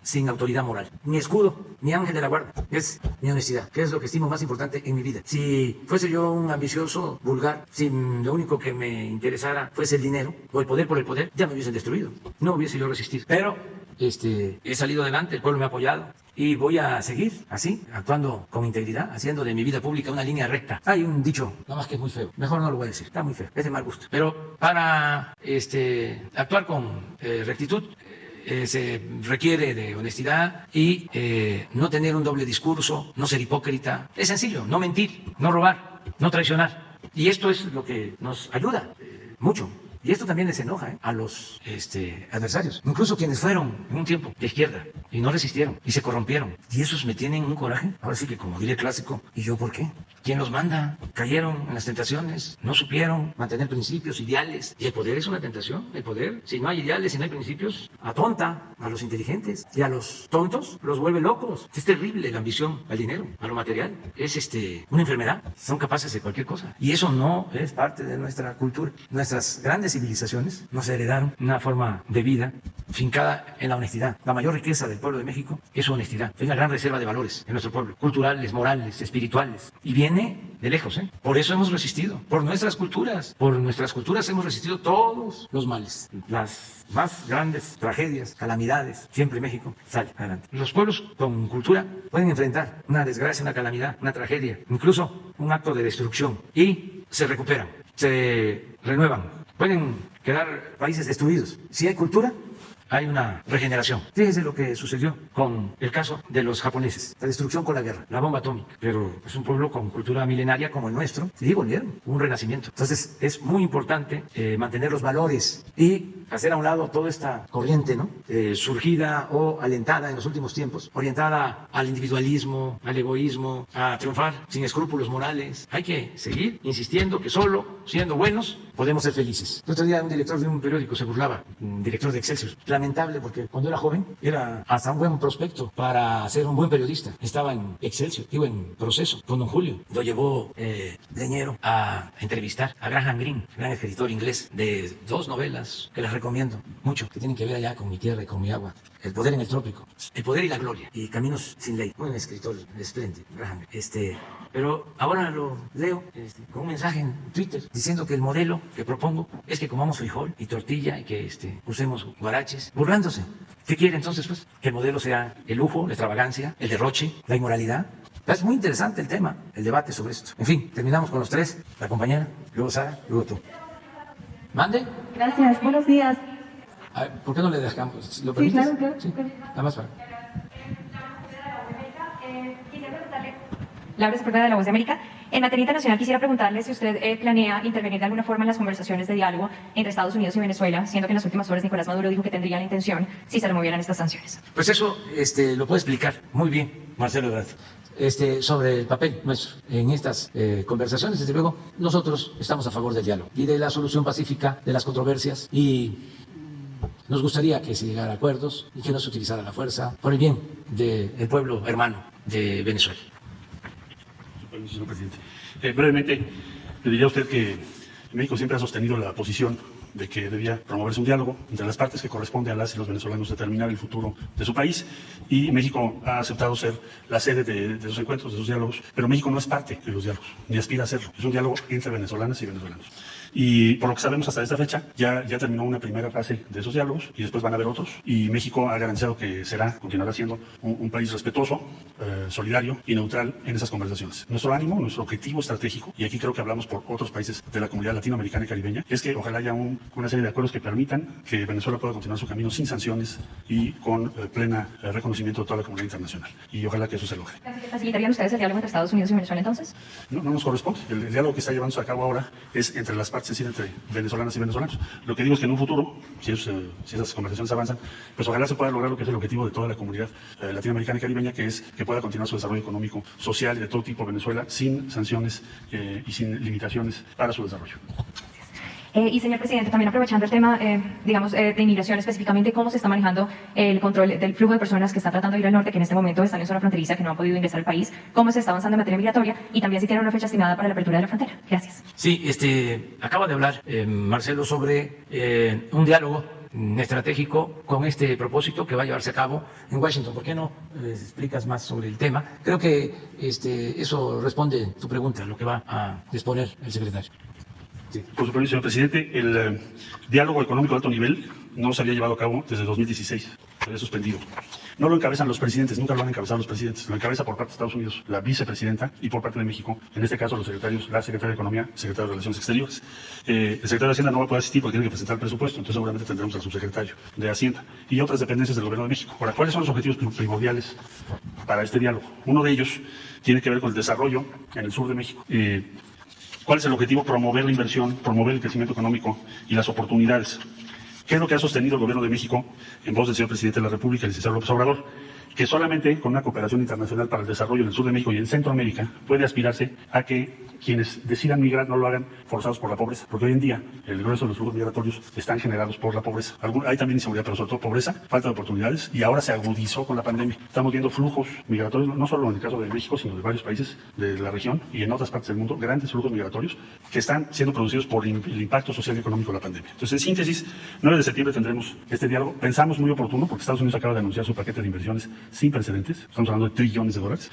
sin autoridad moral. Mi escudo, mi ángel de la guarda, es mi honestidad, que es lo que estimo más importante en mi vida. Si fuese yo un ambicioso vulgar, si lo único que me interesara fuese el dinero o el poder por el poder, ya me hubiesen destruido. No hubiese yo resistido. Pero he salido adelante, el pueblo me ha apoyado y voy a seguir así, actuando con integridad, haciendo de mi vida pública una línea recta. Hay un dicho, nada más que es muy feo, mejor no lo voy a decir, está muy feo, es de mal gusto. Pero para actuar con rectitud, se requiere de honestidad y no tener un doble discurso, no ser hipócrita. Es sencillo, no mentir, no robar, no traicionar. Y esto es lo que nos ayuda mucho. Y esto también les enoja a los adversarios, incluso quienes fueron en un tiempo de izquierda y no resistieron y se corrompieron. Y esos me tienen un coraje. Ahora sí que, como diría el clásico, ¿y yo por qué? ¿Quién los manda? Cayeron en las tentaciones, no supieron mantener principios, ideales. Y el poder es una tentación. El poder, si no hay ideales, si no hay principios, atonta a los inteligentes y a los tontos los vuelve locos. Es terrible la ambición al dinero, a lo material. Es una enfermedad. Son capaces de cualquier cosa. Y eso no es parte de nuestra cultura. Nuestras grandes civilizaciones nos heredaron una forma de vida fincada en la honestidad. La mayor riqueza del pueblo de México es su honestidad. Es una gran reserva de valores en nuestro pueblo, culturales, morales, espirituales. Y viene de lejos, ¿eh? Por eso hemos resistido, por nuestras culturas. Por nuestras culturas hemos resistido todos los males. Las más grandes tragedias, calamidades, siempre México sale adelante. Los pueblos con cultura pueden enfrentar una desgracia, una calamidad, una tragedia, incluso un acto de destrucción, y se recuperan, se renuevan. Pueden quedar países destruidos. Si hay cultura, hay una regeneración. Fíjense lo que sucedió con el caso de los japoneses, la destrucción con la guerra, la bomba atómica, pero es un pueblo con cultura milenaria como el nuestro, y volvieron, un renacimiento. Entonces es muy importante mantener los valores y hacer a un lado toda esta corriente, ¿no? Surgida o alentada en los últimos tiempos, orientada al individualismo, al egoísmo, a triunfar sin escrúpulos morales. Hay que seguir insistiendo que solo siendo buenos podemos ser felices. El otro día un director de un periódico se burlaba, un director de Excelsior, lamentable porque cuando era joven era hasta un buen prospecto para ser un buen periodista. Estaba en Excelsior, en proceso con don Julio. Lo llevó Leñero a entrevistar a Graham Greene, gran escritor inglés de 2 novelas que les recomiendo mucho, que tienen que ver allá con mi tierra y con mi agua. El poder en el trópico, El poder y la gloria y Caminos sin ley. Un escritor espléndido, Graham. Pero ahora lo leo con un mensaje en Twitter diciendo que el modelo que propongo es que comamos frijol y tortilla y que usemos guaraches, burlándose. ¿Qué quiere entonces? Pues que el modelo sea el lujo, la extravagancia, el derroche, la inmoralidad. Es muy interesante el tema, el debate sobre esto. En fin, terminamos con los 3, la compañera, luego Sara, luego tú. ¿Mande? Gracias, buenos días. A ver, ¿por qué no le dejamos? ¿Lo Sí, permites? claro. Sí, nada más para. Laura Sepúlveda de la Voz de América. En materia internacional quisiera preguntarle si usted planea intervenir de alguna forma en las conversaciones de diálogo entre Estados Unidos y Venezuela, siendo que en las últimas horas Nicolás Maduro dijo que tendría la intención si se removieran estas sanciones. Pues eso lo puede explicar muy bien Marcelo Ebrard. Sobre el papel nuestro en estas conversaciones. Desde luego, nosotros estamos a favor del diálogo y de la solución pacífica de las controversias y nos gustaría que se llegara a acuerdos y que no se utilizara la fuerza por el bien del pueblo hermano de Venezuela. Señor presidente. Brevemente, le diría a usted que México siempre ha sostenido la posición de que debía promoverse un diálogo entre las partes que corresponde a las y los venezolanos determinar el futuro de su país, y México ha aceptado ser la sede de esos encuentros, de esos diálogos, pero México no es parte de los diálogos, ni aspira a serlo. Es un diálogo entre venezolanas y venezolanos. Y por lo que sabemos hasta esta fecha, ya terminó una primera fase de esos diálogos y después van a haber otros. Y México ha garantizado que continuará siendo un país respetuoso, solidario y neutral en esas conversaciones. Nuestro ánimo, nuestro objetivo estratégico, y aquí creo que hablamos por otros países de la comunidad latinoamericana y caribeña, es que ojalá haya una serie de acuerdos que permitan que Venezuela pueda continuar su camino sin sanciones y con plena reconocimiento de toda la comunidad internacional. Y ojalá que eso se logre. ¿Facilitarían ustedes el diálogo entre Estados Unidos y Venezuela entonces? No nos corresponde. El diálogo que está llevándose a cabo ahora es entre las partes, es decir, entre venezolanas y venezolanos. Lo que digo es que en un futuro, si esas conversaciones avanzan, pues ojalá se pueda lograr lo que es el objetivo de toda la comunidad latinoamericana y caribeña, que es que pueda continuar su desarrollo económico, social y de todo tipo Venezuela, sin sanciones y sin limitaciones para su desarrollo. Y señor presidente, también aprovechando el tema, de inmigración específicamente, ¿cómo se está manejando el control del flujo de personas que están tratando de ir al norte, que en este momento están en zona fronteriza, que no han podido ingresar al país? ¿Cómo se está avanzando en materia migratoria? Y también si tienen una fecha estimada para la apertura de la frontera. Gracias. Sí, acaba de hablar Marcelo sobre un diálogo estratégico con este propósito que va a llevarse a cabo en Washington. ¿Por qué no explicas más sobre el tema? Creo que eso responde tu pregunta, lo que va a exponer el secretario. Sí. Por su permiso, señor presidente, el diálogo económico de alto nivel no se había llevado a cabo desde 2016, se había suspendido. No lo encabezan los presidentes, nunca lo han encabezado los presidentes, lo encabeza por parte de Estados Unidos la vicepresidenta y por parte de México, en este caso los secretarios, la secretaria de Economía, el secretario de Relaciones Exteriores. El secretario de Hacienda no va a poder asistir porque tiene que presentar el presupuesto, entonces seguramente tendremos al subsecretario de Hacienda y otras dependencias del Gobierno de México. Ahora, ¿cuáles son los objetivos primordiales para este diálogo? Uno de ellos tiene que ver con el desarrollo en el sur de México. ¿Cuál es el objetivo? Promover la inversión, promover el crecimiento económico y las oportunidades. ¿Qué es lo que ha sostenido el Gobierno de México en voz del señor Presidente de la República, el licenciado López Obrador? Que solamente con una cooperación internacional para el desarrollo en el sur de México y en Centroamérica puede aspirarse a que quienes decidan migrar no lo hagan forzados por la pobreza, porque hoy en día el grueso de los flujos migratorios están generados por la pobreza. Hay también inseguridad, pero sobre todo pobreza, falta de oportunidades, y ahora se agudizó con la pandemia. Estamos viendo flujos migratorios, no solo en el caso de México, sino de varios países de la región y en otras partes del mundo, grandes flujos migratorios que están siendo producidos por el impacto social y económico de la pandemia. Entonces, en síntesis, 9 de septiembre tendremos este diálogo. Pensamos muy oportuno, porque Estados Unidos acaba de anunciar su paquete de inversiones sin precedentes. Estamos hablando de trillones de dólares.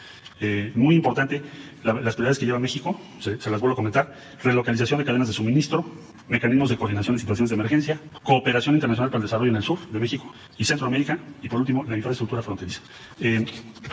Muy importante, las prioridades que lleva México, se las vuelvo a comentar: relocalización de cadenas de suministro, mecanismos de coordinación en situaciones de emergencia, cooperación internacional para el desarrollo en el sur de México y Centroamérica, y por último, la infraestructura fronteriza.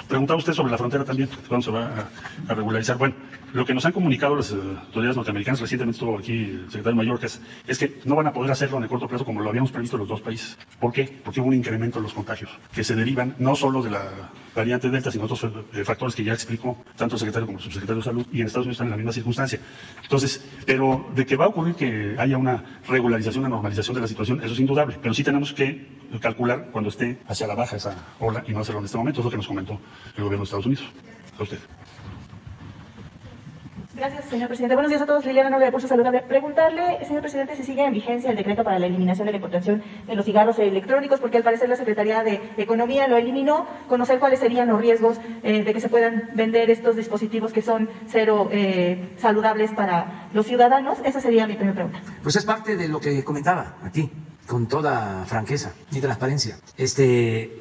Preguntaba usted sobre la frontera también, cuándo se va a regularizar. Bueno, Lo que nos han comunicado las autoridades norteamericanas, recientemente estuvo aquí el secretario Mayorkas, es que no van a poder hacerlo en el corto plazo como lo habíamos previsto en los dos países. ¿Por qué? Porque hubo un incremento en los contagios, que se derivan no solo de la variante Delta, sino otros factores que ya explicó tanto el secretario como el subsecretario de Salud, y en Estados Unidos están en la misma circunstancia. Entonces, pero de que va a ocurrir que haya una regularización, una normalización de la situación, eso es indudable, pero sí tenemos que calcular cuando esté hacia la baja esa ola y no hacerlo en este momento, es lo que nos comentó el gobierno de Estados Unidos. A usted. Gracias, señor presidente. Buenos días a todos. Liliana Noble de Pulso Saludable. Preguntarle, señor presidente, si sigue en vigencia el decreto para la eliminación de la importación de los cigarros electrónicos, porque al parecer la Secretaría de Economía lo eliminó. Conocer cuáles serían los riesgos de que se puedan vender estos dispositivos que son cero saludables para los ciudadanos. Esa sería mi primera pregunta. Pues es parte de lo que comentaba aquí, con toda franqueza y transparencia.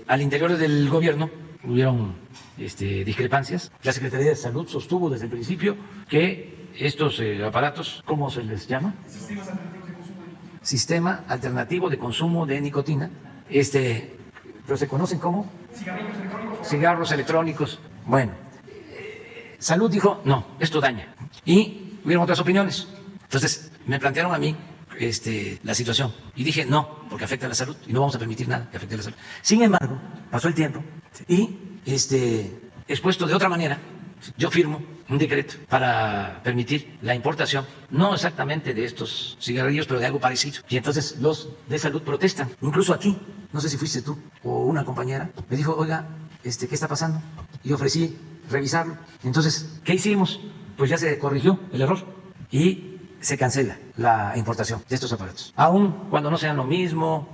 Al interior del gobierno hubieron discrepancias. La Secretaría de Salud sostuvo desde el principio que estos aparatos, ¿cómo se les llama? Sistema alternativo de consumo de nicotina. Pero se conocen como cigarros electrónicos. Bueno, Salud dijo, no, esto daña. Y hubieron otras opiniones. Entonces me plantearon a mí la situación y dije no, porque afecta a la salud y no vamos a permitir nada que afecte a la salud. Sin embargo, pasó el tiempo y expuesto de otra manera, yo firmo un decreto para permitir la importación, no exactamente de estos cigarrillos, pero de algo parecido. Y entonces los de salud protestan, incluso aquí, no sé si fuiste tú o una compañera, me dijo, oiga, ¿qué está pasando? Y ofrecí revisarlo. Entonces, ¿qué hicimos? Pues ya se corrigió el error y se cancela la importación de estos aparatos. Aun cuando no sean lo mismo,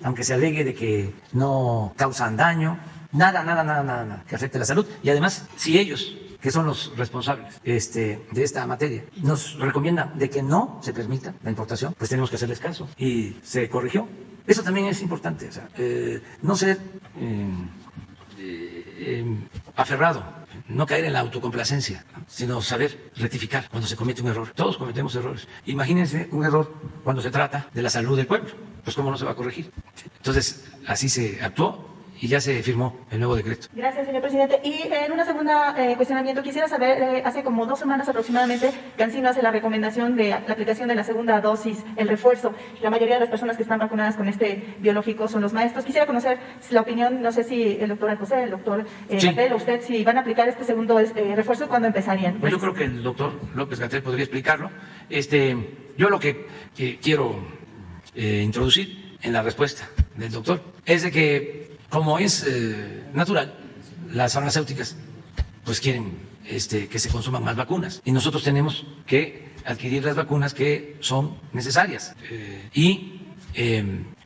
aunque se alegue de que no causan daño, nada que afecte a la salud. Y además, si ellos, que son los responsables de esta materia, nos recomiendan de que no se permita la importación, pues tenemos que hacerles caso. Y se corrigió. Eso también es importante, o sea, no ser aferrado, no caer en la autocomplacencia, sino saber rectificar cuando se comete un error. Todos cometemos errores. Imagínense un error cuando se trata de la salud del pueblo. Pues cómo no se va a corregir. Entonces, así se actuó y ya se firmó el nuevo decreto. Gracias, señor presidente. Y en una segunda cuestionamiento, quisiera saber, hace como 2 semanas aproximadamente, Cancino hace la recomendación de la aplicación de la segunda dosis, el refuerzo. La mayoría de las personas que están vacunadas con este biológico son los maestros. Quisiera conocer la opinión, no sé si el doctor Alcocer, el doctor Gatell, usted, si van a aplicar este segundo refuerzo, ¿cuándo empezarían? Pues yo creo que el doctor López-Gatell podría explicarlo. Yo lo que quiero introducir en la respuesta del doctor es de que, como es natural, las farmacéuticas pues quieren que se consuman más vacunas y nosotros tenemos que adquirir las vacunas que son necesarias y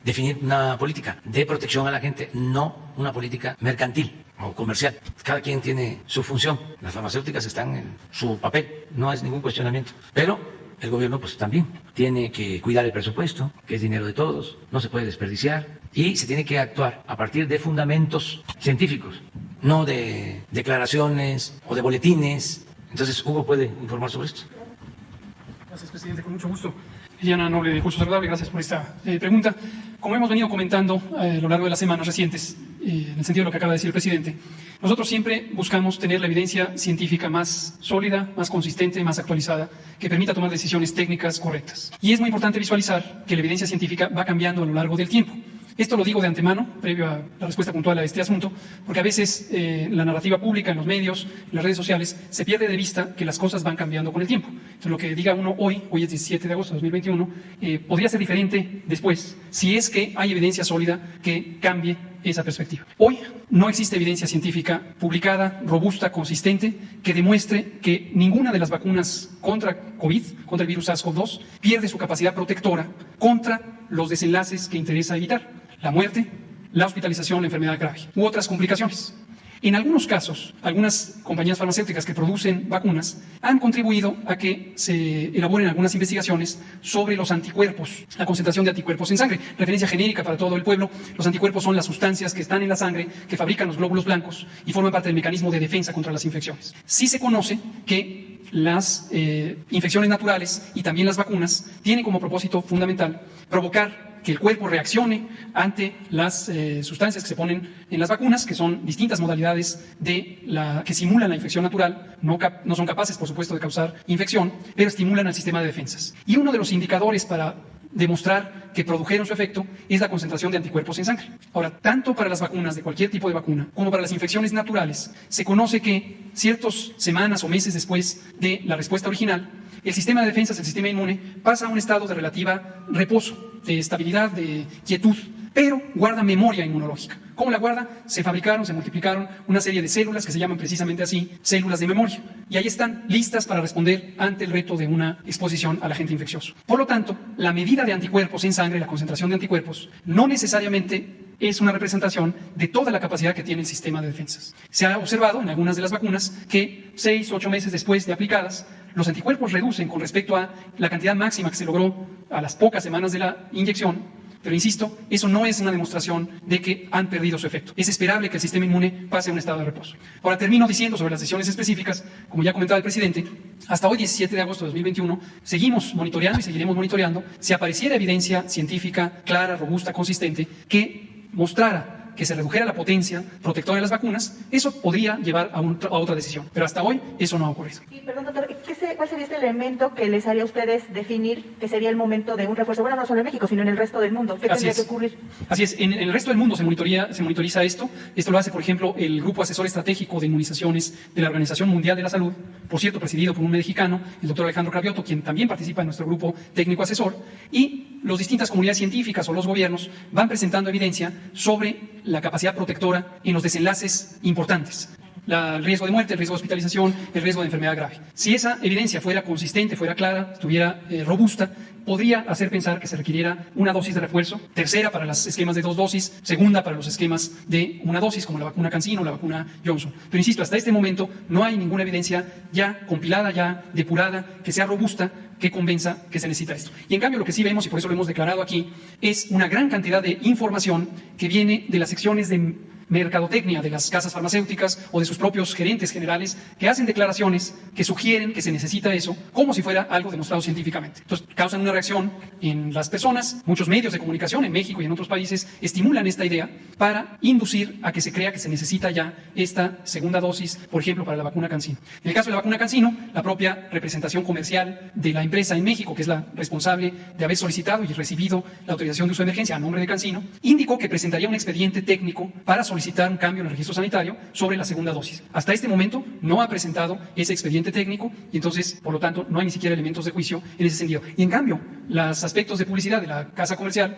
definir una política de protección a la gente, no una política mercantil o comercial. Cada quien tiene su función. Las farmacéuticas están en su papel, no es ningún cuestionamiento, pero el gobierno pues también tiene que cuidar el presupuesto, que es dinero de todos, no se puede desperdiciar y se tiene que actuar a partir de fundamentos científicos, no de declaraciones o de boletines. Entonces, Hugo puede informar sobre esto. Gracias, presidente, con mucho gusto. Liliana Noble de Pulso Saludable, gracias por esta pregunta. Como hemos venido comentando a lo largo de las semanas recientes, en el sentido de lo que acaba de decir el presidente, nosotros siempre buscamos tener la evidencia científica más sólida, más consistente, más actualizada, que permita tomar decisiones técnicas correctas. Y es muy importante visualizar que la evidencia científica va cambiando a lo largo del tiempo. Esto lo digo de antemano, previo a la respuesta puntual a este asunto, porque a veces la narrativa pública, en los medios, en las redes sociales, se pierde de vista que las cosas van cambiando con el tiempo. Entonces, lo que diga uno hoy es 17 de agosto de 2021, podría ser diferente después, si es que hay evidencia sólida que cambie esa perspectiva. Hoy no existe evidencia científica publicada, robusta, consistente, que demuestre que ninguna de las vacunas contra COVID, contra el virus SARS-CoV-2, pierde su capacidad protectora contra los desenlaces que interesa evitar: la muerte, la hospitalización, la enfermedad grave u otras complicaciones. En algunos casos, algunas compañías farmacéuticas que producen vacunas han contribuido a que se elaboren algunas investigaciones sobre los anticuerpos, la concentración de anticuerpos en sangre. Referencia genérica para todo el pueblo: los anticuerpos son las sustancias que están en la sangre, que fabrican los glóbulos blancos y forman parte del mecanismo de defensa contra las infecciones. Sí se conoce que las infecciones naturales y también las vacunas tienen como propósito fundamental provocar que el cuerpo reaccione ante las sustancias que se ponen en las vacunas, que son distintas modalidades que simulan la infección natural, no son capaces, por supuesto, de causar infección, pero estimulan al sistema de defensas. Y uno de los indicadores para demostrar que produjeron su efecto es la concentración de anticuerpos en sangre. Ahora, tanto para las vacunas de cualquier tipo de vacuna como para las infecciones naturales, se conoce que ciertas semanas o meses después de la respuesta original, el sistema de defensas, el sistema inmune, pasa a un estado de relativa reposo, de estabilidad, de quietud, pero guarda memoria inmunológica. ¿Cómo la guarda? Se fabricaron, se multiplicaron una serie de células que se llaman precisamente así, células de memoria. Y ahí están listas para responder ante el reto de una exposición al agente infeccioso. Por lo tanto, la medida de anticuerpos en sangre, la concentración de anticuerpos, no necesariamente es una representación de toda la capacidad que tiene el sistema de defensas. Se ha observado en algunas de las vacunas que 6 o 8 meses después de aplicadas, los anticuerpos reducen con respecto a la cantidad máxima que se logró a las pocas semanas de la inyección. Pero insisto, eso no es una demostración de que han perdido su efecto. Es esperable que el sistema inmune pase a un estado de reposo. Ahora termino diciendo sobre las decisiones específicas, como ya comentaba el presidente, hasta hoy 17 de agosto de 2021, seguimos monitoreando y seguiremos monitoreando si apareciera evidencia científica clara, robusta, consistente, que mostrara que se redujera la potencia protectora de las vacunas, eso podría llevar a otra decisión. Pero hasta hoy eso no ha ocurrido. Y perdón, doctor, ¿cuál sería este elemento que les haría a ustedes definir que sería el momento de un refuerzo? Bueno, no solo en México, sino en el resto del mundo. ¿Qué tendría que ocurrir? Así es. En el resto del mundo se monitoriza esto. Esto lo hace, por ejemplo, el Grupo Asesor Estratégico de Inmunizaciones de la Organización Mundial de la Salud, por cierto, presidido por un mexicano, el doctor Alejandro Cravioto, quien también participa en nuestro grupo técnico asesor, y las distintas comunidades científicas o los gobiernos van presentando evidencia sobre la capacidad protectora en los desenlaces importantes. El riesgo de muerte, el riesgo de hospitalización, el riesgo de enfermedad grave. Si esa evidencia fuera consistente, fuera clara, estuviera robusta, podría hacer pensar que se requiriera una dosis de refuerzo, tercera para los esquemas de 2 dosis, segunda para los esquemas de 1 dosis, como la vacuna CanSino o la vacuna Johnson. Pero insisto, hasta este momento no hay ninguna evidencia ya compilada, ya depurada, que sea robusta, que convenza que se necesita esto. Y en cambio lo que sí vemos, y por eso lo hemos declarado aquí, es una gran cantidad de información que viene de las secciones de mercadotecnia de las casas farmacéuticas o de sus propios gerentes generales que hacen declaraciones que sugieren que se necesita eso como si fuera algo demostrado científicamente. Entonces causan una reacción en las personas. Muchos medios de comunicación en México y en otros países estimulan esta idea para inducir a que se crea que se necesita ya esta segunda dosis, por ejemplo, para la vacuna CanSino. En el caso de la vacuna CanSino, la propia representación comercial de la empresa en México, que es la responsable de haber solicitado y recibido la autorización de uso de emergencia a nombre de CanSino, indicó que presentaría un expediente técnico para solicitar un cambio en el registro sanitario sobre la segunda dosis. Hasta este momento no ha presentado ese expediente técnico y entonces, por lo tanto, no hay ni siquiera elementos de juicio en ese sentido. Y en cambio, los aspectos de publicidad de la casa comercial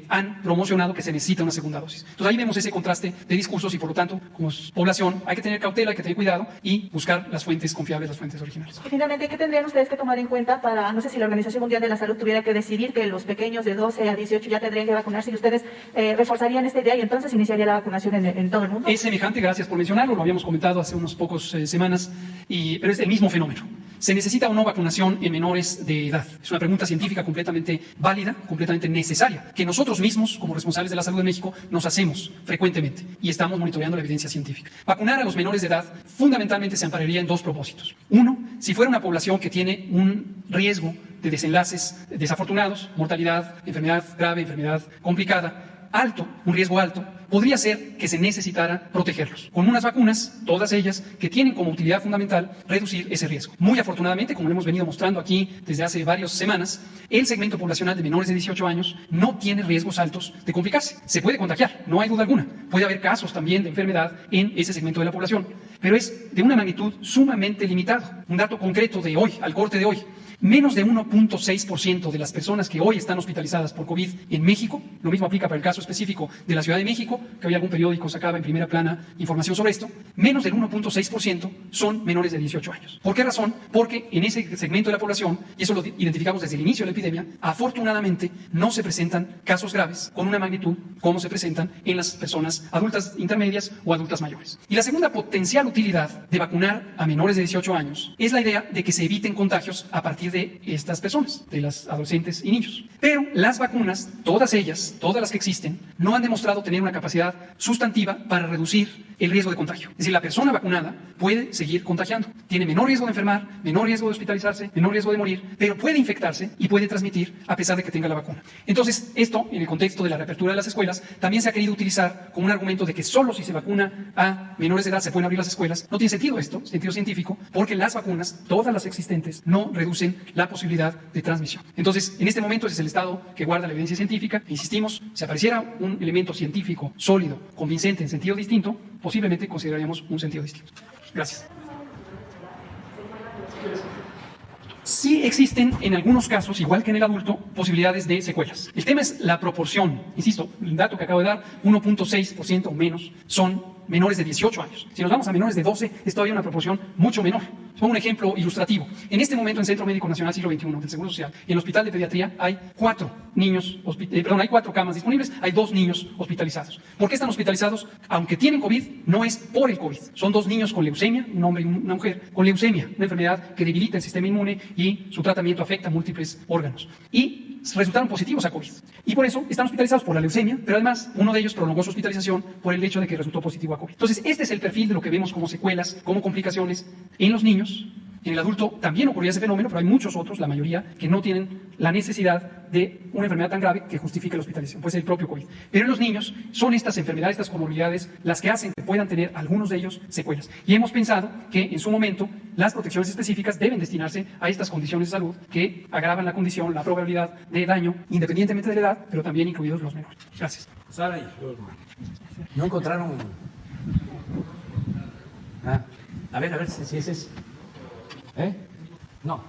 han promocionado que se necesita una segunda dosis. Entonces ahí vemos ese contraste de discursos y por lo tanto, como población, hay que tener cautela, hay que tener cuidado y buscar las fuentes confiables, las fuentes originales. Y finalmente, ¿qué tendrían ustedes que tomar en cuenta para, no sé si la Organización Mundial de la Salud tuviera que decidir que los pequeños de 12 a 18 ya tendrían que vacunarse y ustedes reforzarían esta idea y entonces iniciaría la vacunación en todo el mundo? Es semejante, gracias por mencionarlo, lo habíamos comentado hace unos pocos semanas, pero es el mismo fenómeno. ¿Se necesita o no vacunación en menores de edad? Es una pregunta científica completamente válida, completamente necesaria, que nosotros mismos, como responsables de la salud de México, nos hacemos frecuentemente y estamos monitoreando la evidencia científica. Vacunar a los menores de edad fundamentalmente se ampararía en 2 propósitos. Uno, si fuera una población que tiene un riesgo de desenlaces desafortunados, mortalidad, enfermedad grave, enfermedad complicada, alto, un riesgo alto, podría ser que se necesitara protegerlos. Con unas vacunas, todas ellas, que tienen como utilidad fundamental reducir ese riesgo. Muy afortunadamente, como lo hemos venido mostrando aquí desde hace varias semanas, el segmento poblacional de menores de 18 años no tiene riesgos altos de complicarse. Se puede contagiar, no hay duda alguna. Puede haber casos también de enfermedad en ese segmento de la población, pero es de una magnitud sumamente limitada. Un dato concreto de hoy, al corte de hoy. Menos de 1.6% de las personas que hoy están hospitalizadas por COVID en México, lo mismo aplica para el caso específico de la Ciudad de México, que hoy algún periódico sacaba en primera plana información sobre esto, menos del 1.6% son menores de 18 años. ¿Por qué razón? Porque en ese segmento de la población, y eso lo identificamos desde el inicio de la epidemia, afortunadamente no se presentan casos graves con una magnitud como se presentan en las personas adultas intermedias o adultas mayores. Y la segunda potencial utilidad de vacunar a menores de 18 años es la idea de que se eviten contagios a partir de estas personas, de las adolescentes y niños. Pero las vacunas, todas ellas, todas las que existen, no han demostrado tener una capacidad sustantiva para reducir el riesgo de contagio. Es decir, la persona vacunada puede seguir contagiando. Tiene menor riesgo de enfermar, menor riesgo de hospitalizarse, menor riesgo de morir, pero puede infectarse y puede transmitir a pesar de que tenga la vacuna. Entonces, esto, en el contexto de la reapertura de las escuelas, también se ha querido utilizar como un argumento de que solo si se vacuna a menores de edad se pueden abrir las escuelas. No tiene sentido esto, sentido científico, porque las vacunas, todas las existentes, no reducen la posibilidad de transmisión. Entonces, en este momento ese es el estado que guarda la evidencia científica. Insistimos, si apareciera un elemento científico sólido, convincente en sentido distinto, posiblemente consideraríamos un sentido distinto. Gracias. Sí existen en algunos casos, igual que en el adulto, posibilidades de secuelas. El tema es la proporción. Insisto, el dato que acabo de dar, 1.6% o menos son menores de 18 años. Si nos vamos a menores de 12, es todavía una proporción mucho menor. Pongo un ejemplo ilustrativo. En este momento, en Centro Médico Nacional Siglo XXI del Seguro Social, en el Hospital de Pediatría, hay 4 camas disponibles, hay 2 niños hospitalizados. ¿Por qué están hospitalizados? Aunque tienen COVID, no es por el COVID. Son 2 niños con leucemia, un hombre y una mujer, con leucemia, una enfermedad que debilita el sistema inmune y su tratamiento afecta a múltiples órganos. Y resultaron positivos a COVID. Y por eso están hospitalizados por la leucemia, pero además uno de ellos prolongó su hospitalización por el hecho de que resultó positivo a COVID. Entonces, este es el perfil de lo que vemos como secuelas, como complicaciones en los niños. En el adulto también ocurría ese fenómeno, pero hay muchos otros, la mayoría, que no tienen la necesidad de una enfermedad tan grave que justifique la hospitalización, pues el propio COVID. Pero en los niños son estas enfermedades, estas comorbilidades, las que hacen que puedan tener algunos de ellos secuelas. Y hemos pensado que en su momento las protecciones específicas deben destinarse a estas condiciones de salud que agravan la condición, la probabilidad de daño, independientemente de la edad, pero también incluidos los menores. Gracias. Sara, no encontraron. A ver si ese es. No.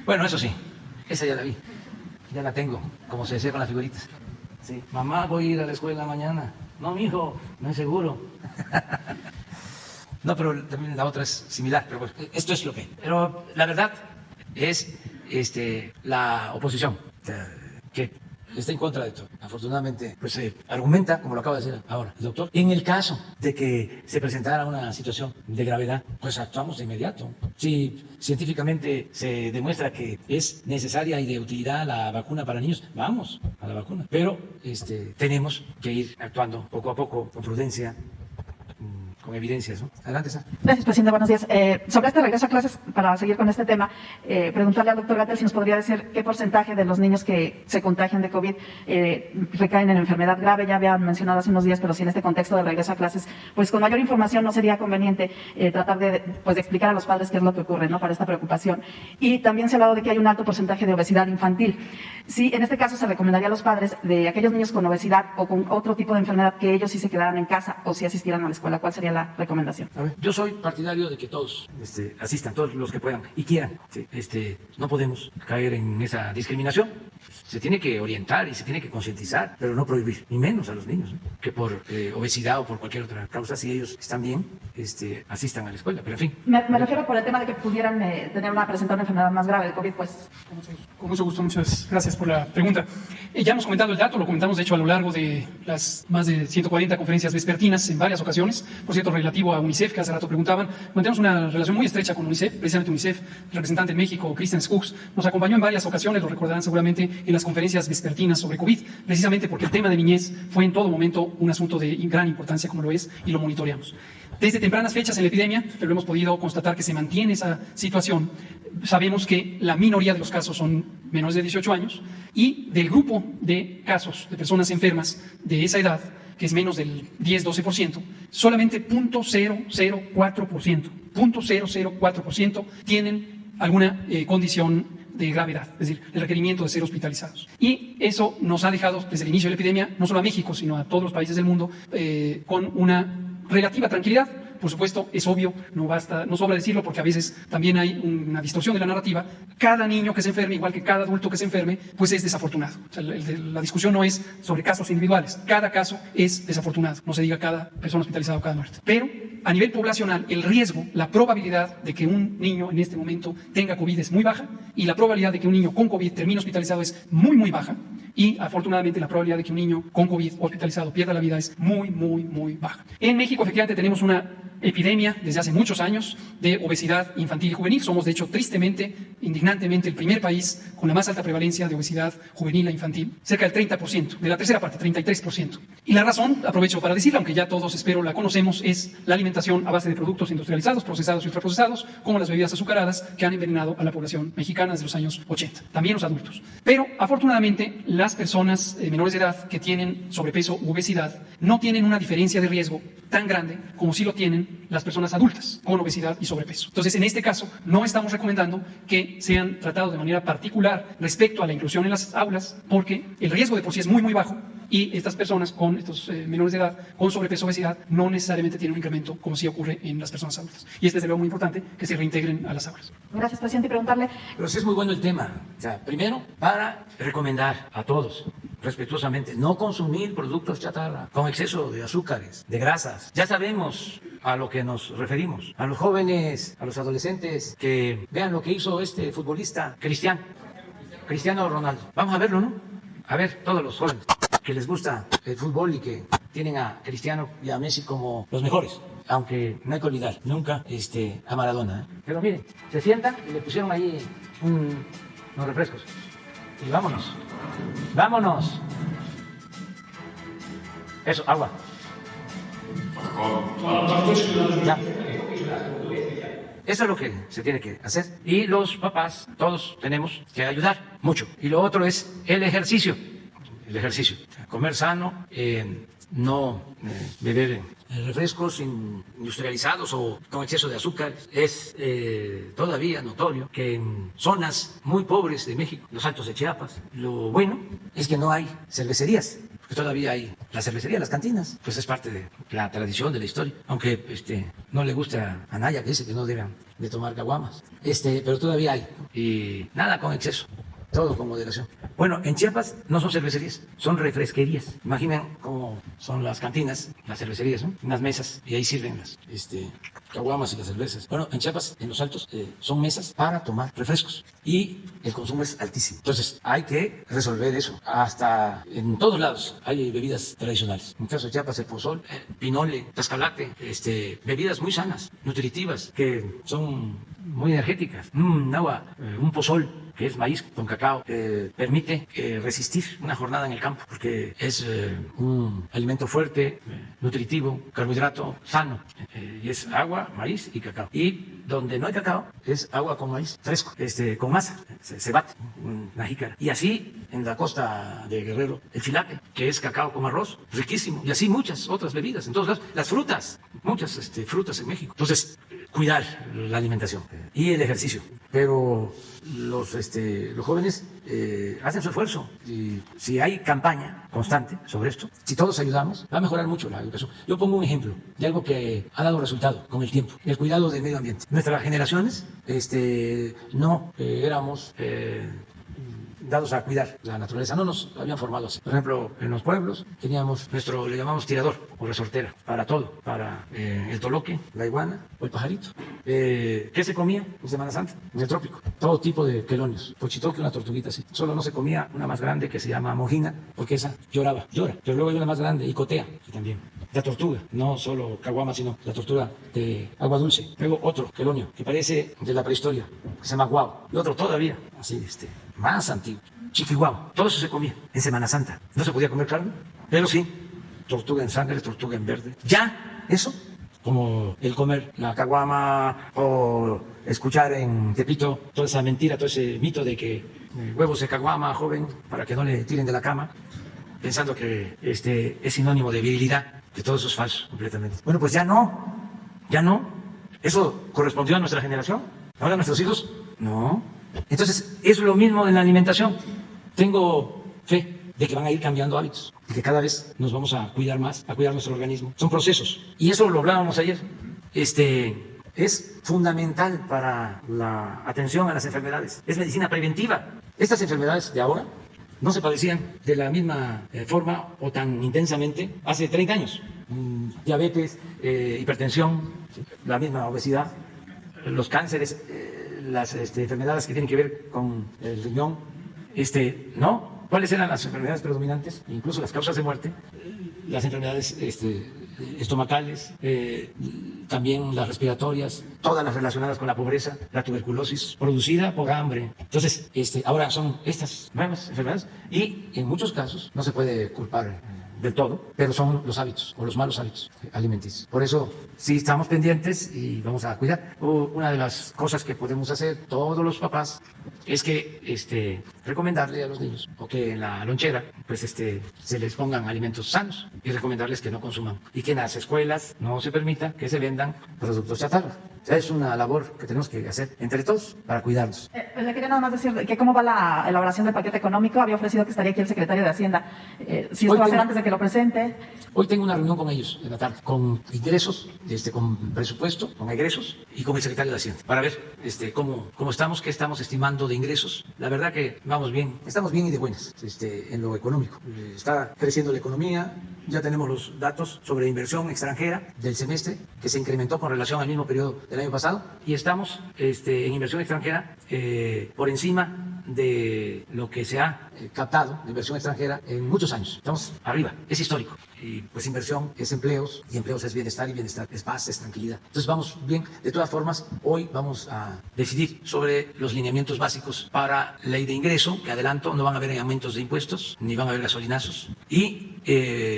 Bueno, eso sí, esa ya la vi. Ya la tengo, como se decía con las figuritas. Sí. Mamá, voy a ir a la escuela mañana. No, mijo, no es seguro. No, pero también la otra es similar, pero bueno, esto es lo que. Pero la verdad es la oposición que está en contra de esto. Afortunadamente, pues se argumenta, como lo acaba de decir ahora el doctor, en el caso de que se presentara una situación de gravedad, pues actuamos de inmediato. Si científicamente se demuestra que es necesaria y de utilidad la vacuna para niños, vamos a la vacuna. Pero tenemos que ir actuando poco a poco, con prudencia, con evidencias, ¿no? Adelante, Sara. Gracias, presidente. Buenos días. Sobre este regreso a clases, para seguir con este tema, preguntarle al doctor Gatell si nos podría decir qué porcentaje de los niños que se contagian de COVID recaen en enfermedad grave. Ya habían mencionado hace unos días, pero si en este contexto del regreso a clases, pues con mayor información no sería conveniente tratar de explicar a los padres qué es lo que ocurre, ¿no? Para esta preocupación. Y también se ha hablado de que hay un alto porcentaje de obesidad infantil. Sí, en este caso se recomendaría a los padres de aquellos niños con obesidad o con otro tipo de enfermedad que ellos sí se quedaran en casa o si asistieran a la escuela. ¿Cuál sería la recomendación? A ver, yo soy partidario de que todos asistan, todos los que puedan y quieran. ¿Sí? No podemos caer en esa discriminación. Se tiene que orientar y se tiene que concientizar, pero no prohibir, ni menos a los niños, ¿no? Que por obesidad o por cualquier otra causa, si ellos están bien, asistan a la escuela. Pero en fin. Me refiero por el tema de que pudieran presentar una enfermedad más grave de COVID, pues. Con mucho gusto, muchas gracias por la pregunta. Ya hemos comentado el dato, lo comentamos de hecho a lo largo de las más de 140 conferencias vespertinas en varias ocasiones, por cierto, relativo a UNICEF, que hace rato preguntaban. Mantenemos una relación muy estrecha con UNICEF, precisamente UNICEF, el representante en México, Kristen Skooks, nos acompañó en varias ocasiones, lo recordarán seguramente, en las conferencias vespertinas sobre COVID, precisamente porque el tema de niñez fue en todo momento un asunto de gran importancia, como lo es, y lo monitoreamos. Desde tempranas fechas en la epidemia, pero hemos podido constatar que se mantiene esa situación. Sabemos que la minoría de los casos son menores de 18 años y del grupo de casos de personas enfermas de esa edad, que es menos del 10-12%, solamente 0.004% tienen alguna condición de gravedad, es decir, el requerimiento de ser hospitalizados. Y eso nos ha dejado desde el inicio de la epidemia, no solo a México, sino a todos los países del mundo, con una relativa tranquilidad. Por supuesto, es obvio, no sobra decirlo porque a veces también hay una distorsión de la narrativa. Cada niño que se enferme, igual que cada adulto que se enferme, pues es desafortunado. O sea, la discusión no es sobre casos individuales. Cada caso es desafortunado. No se diga cada persona hospitalizada o cada muerte. Pero a nivel poblacional, el riesgo, la probabilidad de que un niño en este momento tenga COVID es muy baja y la probabilidad de que un niño con COVID termine hospitalizado es muy, muy baja. Y afortunadamente la probabilidad de que un niño con COVID hospitalizado pierda la vida es muy, muy, muy baja. En México efectivamente tenemos una epidemia desde hace muchos años de obesidad infantil y juvenil. Somos, de hecho, tristemente, indignantemente, el primer país con la más alta prevalencia de obesidad juvenil e infantil, cerca del 30%, de la tercera parte, 33%. Y la razón, aprovecho para decirla, aunque ya todos espero la conocemos, es la alimentación a base de productos industrializados, procesados y ultraprocesados, como las bebidas azucaradas que han envenenado a la población mexicana desde los años 80, también los adultos. Pero, afortunadamente, las personas menores de edad que tienen sobrepeso u obesidad no tienen una diferencia de riesgo tan grande como sí lo tienen las personas adultas con obesidad y sobrepeso. Entonces, en este caso, no estamos recomendando que sean tratados de manera particular respecto a la inclusión en las aulas, porque el riesgo de por sí es muy, muy bajo y estas personas con estos menores de edad con sobrepeso o obesidad no necesariamente tienen un incremento como sí ocurre en las personas adultas. Y es desde luego muy importante que se reintegren a las aulas. Gracias, presidente. Y preguntarle... Pero sí es muy bueno el tema. O sea, primero, para recomendar a todos, respetuosamente, no consumir productos chatarra con exceso de azúcares, de grasas. Ya sabemos a lo que nos referimos. A los jóvenes, a los adolescentes, que vean lo que hizo este futbolista Cristiano Ronaldo. Vamos a verlo, ¿no? A ver, todos los jóvenes que les gusta el fútbol y que tienen a Cristiano y a Messi como los mejores. Aunque no hay que olvidar nunca a Maradona, ¿eh? Pero miren, se sientan y le pusieron ahí unos refrescos. Y vámonos. ¡Vámonos! Eso, agua. Ya. Eso es lo que se tiene que hacer. Y los papás, todos tenemos que ayudar mucho. Y lo otro es el ejercicio. El ejercicio. Comer sano, no beber refrescos industrializados o con exceso de azúcar. Es todavía notorio que en zonas muy pobres de México, los Altos de Chiapas, lo bueno es que no hay cervecerías, porque todavía hay la cervecería, las cantinas, pues es parte de la tradición, de la historia, aunque no le gusta a Naya, que dice que no deben de tomar caguamas, pero todavía hay, y nada con exceso. Todo con moderación. Bueno, en Chiapas no son cervecerías, son refresquerías. Imaginen cómo son las cantinas, las cervecerías, ¿no? Unas mesas y ahí sirven las caguamas y las cervezas. Bueno, en Chiapas, en los Altos, son mesas para tomar refrescos y el consumo es altísimo. Entonces, hay que resolver eso. Hasta en todos lados hay bebidas tradicionales. En el caso de Chiapas, el pozol, pinole, tascalate, bebidas muy sanas, nutritivas, que son muy energéticas. Un pozol, que es maíz con cacao, permite resistir una jornada en el campo, porque es un alimento fuerte, nutritivo, carbohidrato sano, y es agua, maíz y cacao. Y donde no hay cacao, es agua con maíz fresco, con masa, se bate una jícara. Y así, en la costa de Guerrero, el chilate, que es cacao con arroz, riquísimo. Y así muchas otras bebidas. En todos lados, las frutas, muchas frutas en México. Entonces, cuidar la alimentación y el ejercicio. Pero los jóvenes hacen su esfuerzo, y si hay campaña constante sobre esto, si todos ayudamos, va a mejorar mucho la educación. Yo pongo un ejemplo de algo que ha dado resultado con el tiempo: el cuidado del medio ambiente. Nuestras generaciones no éramos dados a cuidar la naturaleza, no nos habían formado así. Por ejemplo, en los pueblos teníamos le llamamos tirador o resortera para todo, para el toloque, la iguana o el pajarito. ¿Qué se comía en Semana Santa? En el trópico, todo tipo de quelonios, pochitoque, una tortuguita así. Solo no se comía una más grande que se llama mojina, porque esa llora, pero luego hay una más grande, icotea, que también. La tortuga, no solo caguama, sino la tortuga de agua dulce. Luego otro quelonio que parece de la prehistoria, que se llama guau, y otro todavía, así más antiguo, chiquihuao. Todo eso se comía en Semana Santa. No se podía comer carne, pero sí tortuga en sangre, tortuga en verde. Ya eso, como el comer la caguama o escuchar en Tepito toda esa mentira, todo ese mito de que huevos de caguama, joven, para que no le tiren de la cama, pensando que es sinónimo de virilidad, que todo eso es falso completamente. Bueno, pues ya no. Eso correspondió a nuestra generación. Ahora nuestros hijos, no. Entonces, es lo mismo en la alimentación. Tengo fe de que van a ir cambiando hábitos y que cada vez nos vamos a cuidar más, a cuidar nuestro organismo. Son procesos. Y eso lo hablábamos ayer. Es fundamental para la atención a las enfermedades. Es medicina preventiva. Estas enfermedades de ahora no se padecían de la misma forma o tan intensamente hace 30 años. Diabetes, hipertensión, la misma obesidad, los cánceres, las enfermedades que tienen que ver con el riñón, ¿no? ¿Cuáles eran las enfermedades predominantes? Incluso las causas de muerte, las enfermedades estomacales, también las respiratorias, todas las relacionadas con la pobreza, la tuberculosis producida por hambre. Entonces, ahora son estas nuevas enfermedades y en muchos casos no se puede culpar del todo, pero son los hábitos o los malos hábitos alimenticios. Por eso sí estamos pendientes y vamos a cuidar. Una de las cosas que podemos hacer todos los papás es que recomendarle a los niños o que en la lonchera pues se les pongan alimentos sanos y recomendarles que no consuman y que en las escuelas no se permita que se vendan productos chatarra. O sea, es una labor que tenemos que hacer entre todos para cuidarnos. Le quería nada más decir que cómo va la elaboración del paquete económico. Había ofrecido que estaría aquí el secretario de Hacienda. Si esto va a ser antes de que lo presente. Hoy tengo una reunión con ellos en la tarde, con ingresos, con presupuesto, con egresos y con el secretario de Hacienda, para ver cómo estamos, qué estamos estimando de ingresos. La verdad que vamos bien, estamos bien y de buenas en lo económico. Está creciendo la economía, ya tenemos los datos sobre inversión extranjera del semestre, que se incrementó con relación al mismo periodo del año pasado, y estamos en inversión extranjera por encima de lo que se ha captado de inversión extranjera en muchos años. Estamos arriba, es histórico. Y pues inversión es empleos, y empleos es bienestar, y bienestar es paz, es tranquilidad. Entonces vamos bien. De todas formas, hoy vamos a decidir sobre los lineamientos básicos para ley de ingreso, que adelanto, no van a haber aumentos de impuestos, ni van a haber gasolinazos, y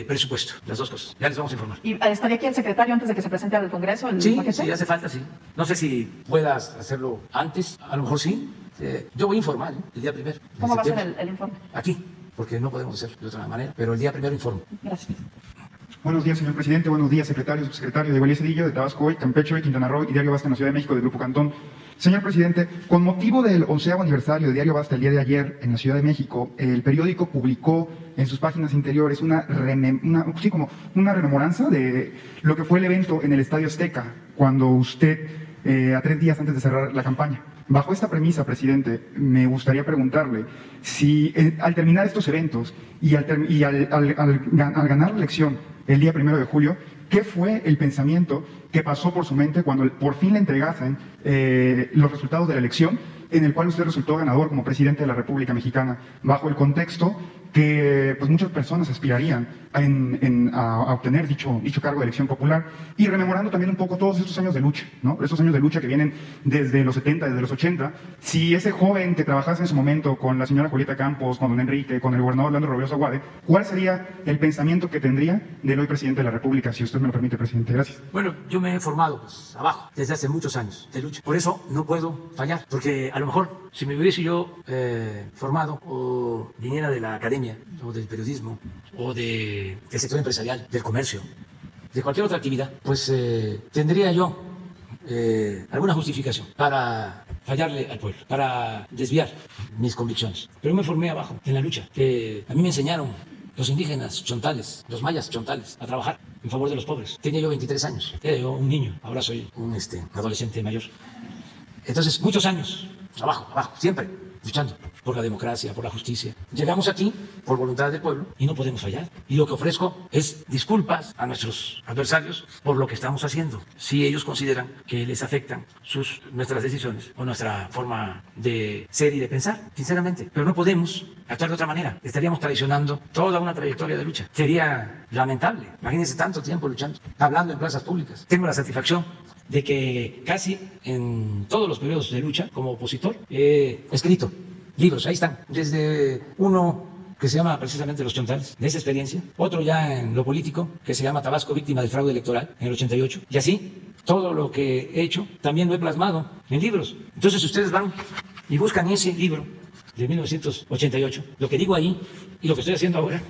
presupuesto, las dos cosas. Ya les vamos a informar. ¿Y estaría aquí el secretario antes de que se presente al Congreso? Sí, si hace falta, sí. No sé si puedas hacerlo antes, a lo mejor sí. Yo voy a informar el día primero. ¿Cómo va a ser el informe? Aquí, porque no podemos hacer de otra manera, pero el día primero informo. Gracias. Buenos días, señor presidente. Buenos días, secretario, subsecretario de Bolívar Cedillo, de Tabasco Hoy, Campeche Hoy, Quintana Roo y Diario Basta en la Ciudad de México del Grupo Cantón. Señor presidente, con motivo del 11º aniversario de Diario Basta el día de ayer en la Ciudad de México, el periódico publicó en sus páginas interiores una rememoranza de lo que fue el evento en el Estadio Azteca, cuando usted, a 3 días antes de cerrar la campaña. Bajo esta premisa, presidente, me gustaría preguntarle si al terminar estos eventos y al ganar la elección el día 1 de julio, ¿qué fue el pensamiento que pasó por su mente cuando por fin le entregasen los resultados de la elección, en el cual usted resultó ganador como presidente de la República Mexicana, bajo el contexto que pues, muchas personas aspirarían a obtener dicho cargo de elección popular, y rememorando también un poco todos estos años de lucha, ¿no? Estos años de lucha que vienen desde los 70, desde los 80. Si ese joven que trabajase en su momento con la señora Julieta Campos, con don Enrique, con el gobernador Leandro Robledo Aguade, ¿cuál sería el pensamiento que tendría del hoy presidente de la República? Si usted me lo permite, presidente. Gracias. Bueno, yo me he formado abajo desde hace muchos años de lucha. Por eso no puedo fallar, porque a lo mejor si me hubiese yo formado o viniera de la academia o del periodismo o del sector empresarial, del comercio, de cualquier otra actividad, pues tendría yo alguna justificación para fallarle al pueblo, para desviar mis convicciones. Pero me formé abajo, en la lucha, que a mí me enseñaron los indígenas chontales, los mayas chontales, a trabajar en favor de los pobres. Tenía yo 23 años, era yo un niño, ahora soy un adolescente mayor. Entonces, muchos años, abajo, siempre luchando por la democracia, por la justicia. Llegamos aquí por voluntad del pueblo y no podemos fallar. Y lo que ofrezco es disculpas a nuestros adversarios por lo que estamos haciendo, si ellos consideran que les afectan nuestras decisiones o nuestra forma de ser y de pensar, sinceramente. Pero no podemos actuar de otra manera. Estaríamos traicionando toda una trayectoria de lucha. Sería lamentable. Imagínense tanto tiempo luchando, hablando en plazas públicas. Tengo la satisfacción de que casi en todos los periodos de lucha como opositor he escrito libros, ahí están, desde uno que se llama precisamente Los Chontales, de esa experiencia, otro ya en lo político, que se llama Tabasco, víctima del fraude electoral, en el 88, y así, todo lo que he hecho también lo he plasmado en libros. Entonces ustedes van y buscan ese libro de 1988, lo que digo ahí y lo que estoy haciendo ahora,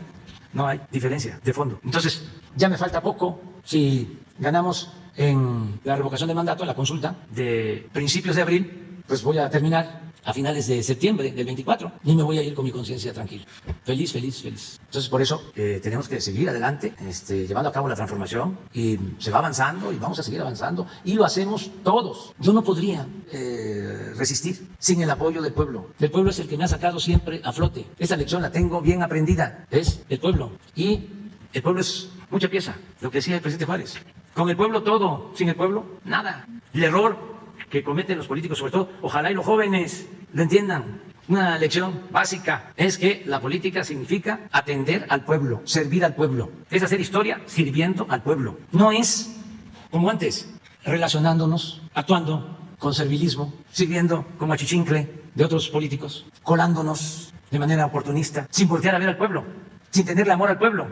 no hay diferencia de fondo. Entonces, ya me falta poco si ganamos en la revocación de mandato, en la consulta de principios de abril, pues voy a terminar a finales de septiembre del 24 y me voy a ir con mi conciencia tranquila. Feliz. Entonces, por eso tenemos que seguir adelante, llevando a cabo la transformación, y se va avanzando y vamos a seguir avanzando y lo hacemos todos. Yo no podría resistir sin el apoyo del pueblo. El pueblo es el que me ha sacado siempre a flote. Esta lección la tengo bien aprendida, es el pueblo. Y el pueblo es mucha pieza, lo que decía el presidente Juárez. Con el pueblo todo, sin el pueblo nada. El error que cometen los políticos, sobre todo, ojalá y los jóvenes lo entiendan. Una lección básica es que la política significa atender al pueblo, servir al pueblo. Es hacer historia sirviendo al pueblo. No es como antes, relacionándonos, actuando con servilismo, sirviendo como achichincle de otros políticos, colándonos de manera oportunista, sin voltear a ver al pueblo, sin tenerle amor al pueblo.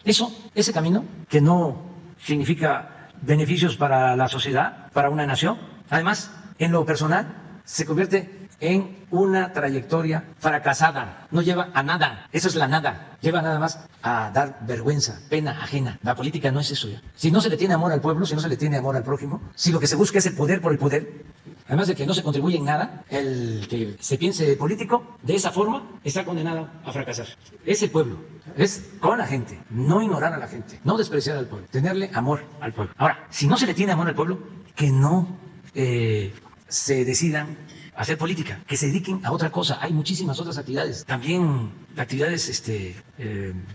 Ese camino que no significa beneficios para la sociedad, para una nación, además, en lo personal, se convierte en una trayectoria fracasada, no lleva a nada, eso es la nada, lleva nada más a dar vergüenza, pena ajena. La política no es eso ya. Si no se le tiene amor al pueblo, si no se le tiene amor al prójimo, si lo que se busca es el poder por el poder, además de que no se contribuye en nada, el que se piense político de esa forma está condenado a fracasar. Ese pueblo es con la gente, no ignorar a la gente, no despreciar al pueblo, tenerle amor al pueblo. Ahora, si no se le tiene amor al pueblo, que no se decidan hacer política, que se dediquen a otra cosa. Hay muchísimas otras actividades, también actividades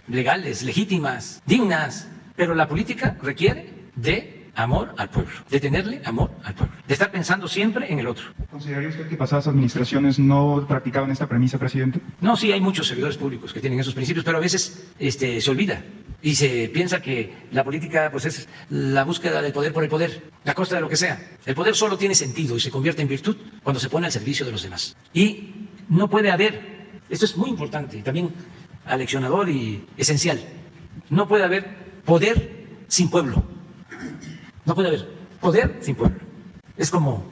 legales, legítimas, dignas, pero la política requiere de amor al pueblo, de tenerle amor al pueblo, de estar pensando siempre en el otro. ¿Consideraría usted que pasadas administraciones no practicaban esta premisa, presidente? No, sí, hay muchos servidores públicos que tienen esos principios, pero a veces se olvida y se piensa que la política pues es la búsqueda del poder por el poder, a costa de lo que sea. El poder solo tiene sentido y se convierte en virtud cuando se pone al servicio de los demás. Y no puede haber, esto es muy importante y también aleccionador y esencial, no puede haber poder sin pueblo. No puede haber poder sin pueblo. Es como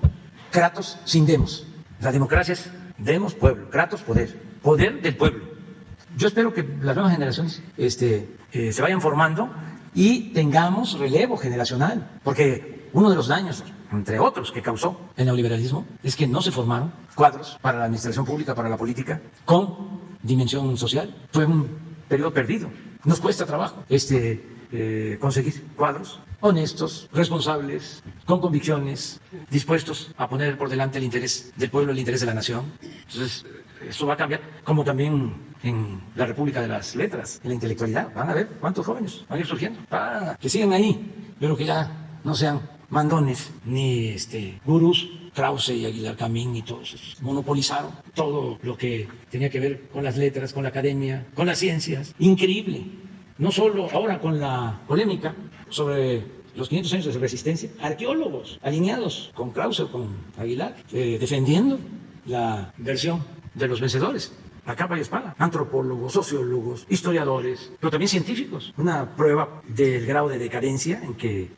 Kratos sin Demos. La democracia es Demos, pueblo, Kratos, poder, poder del pueblo. Yo espero que las nuevas generaciones se vayan formando y tengamos relevo generacional, porque uno de los daños, entre otros, que causó el neoliberalismo es que no se formaron cuadros para la administración pública, para la política, con dimensión social. Fue un periodo perdido. Nos cuesta trabajo conseguir cuadros honestos, responsables, con convicciones, dispuestos a poner por delante el interés del pueblo, el interés de la nación. Entonces, eso va a cambiar, como también en la República de las Letras, en la intelectualidad. Van a ver cuántos jóvenes van a ir surgiendo, que sigan ahí, pero que ya no sean mandones ni gurús. Krause y Aguilar Camín y todos esos monopolizaron todo lo que tenía que ver con las letras, con la academia, con las ciencias. Increíble. No solo ahora con la polémica sobre los 500 años de resistencia, arqueólogos alineados con Krause o con Aguilar, defendiendo la versión de los vencedores, a capa y espada, antropólogos, sociólogos, historiadores, pero también científicos. Una prueba del grado de decadencia en que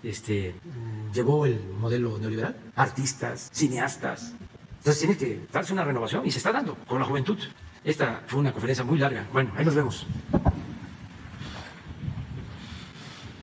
llevó el modelo neoliberal, artistas, cineastas. Entonces tiene que darse una renovación y se está dando con la juventud. Esta fue una conferencia muy larga. Bueno, ahí nos vemos.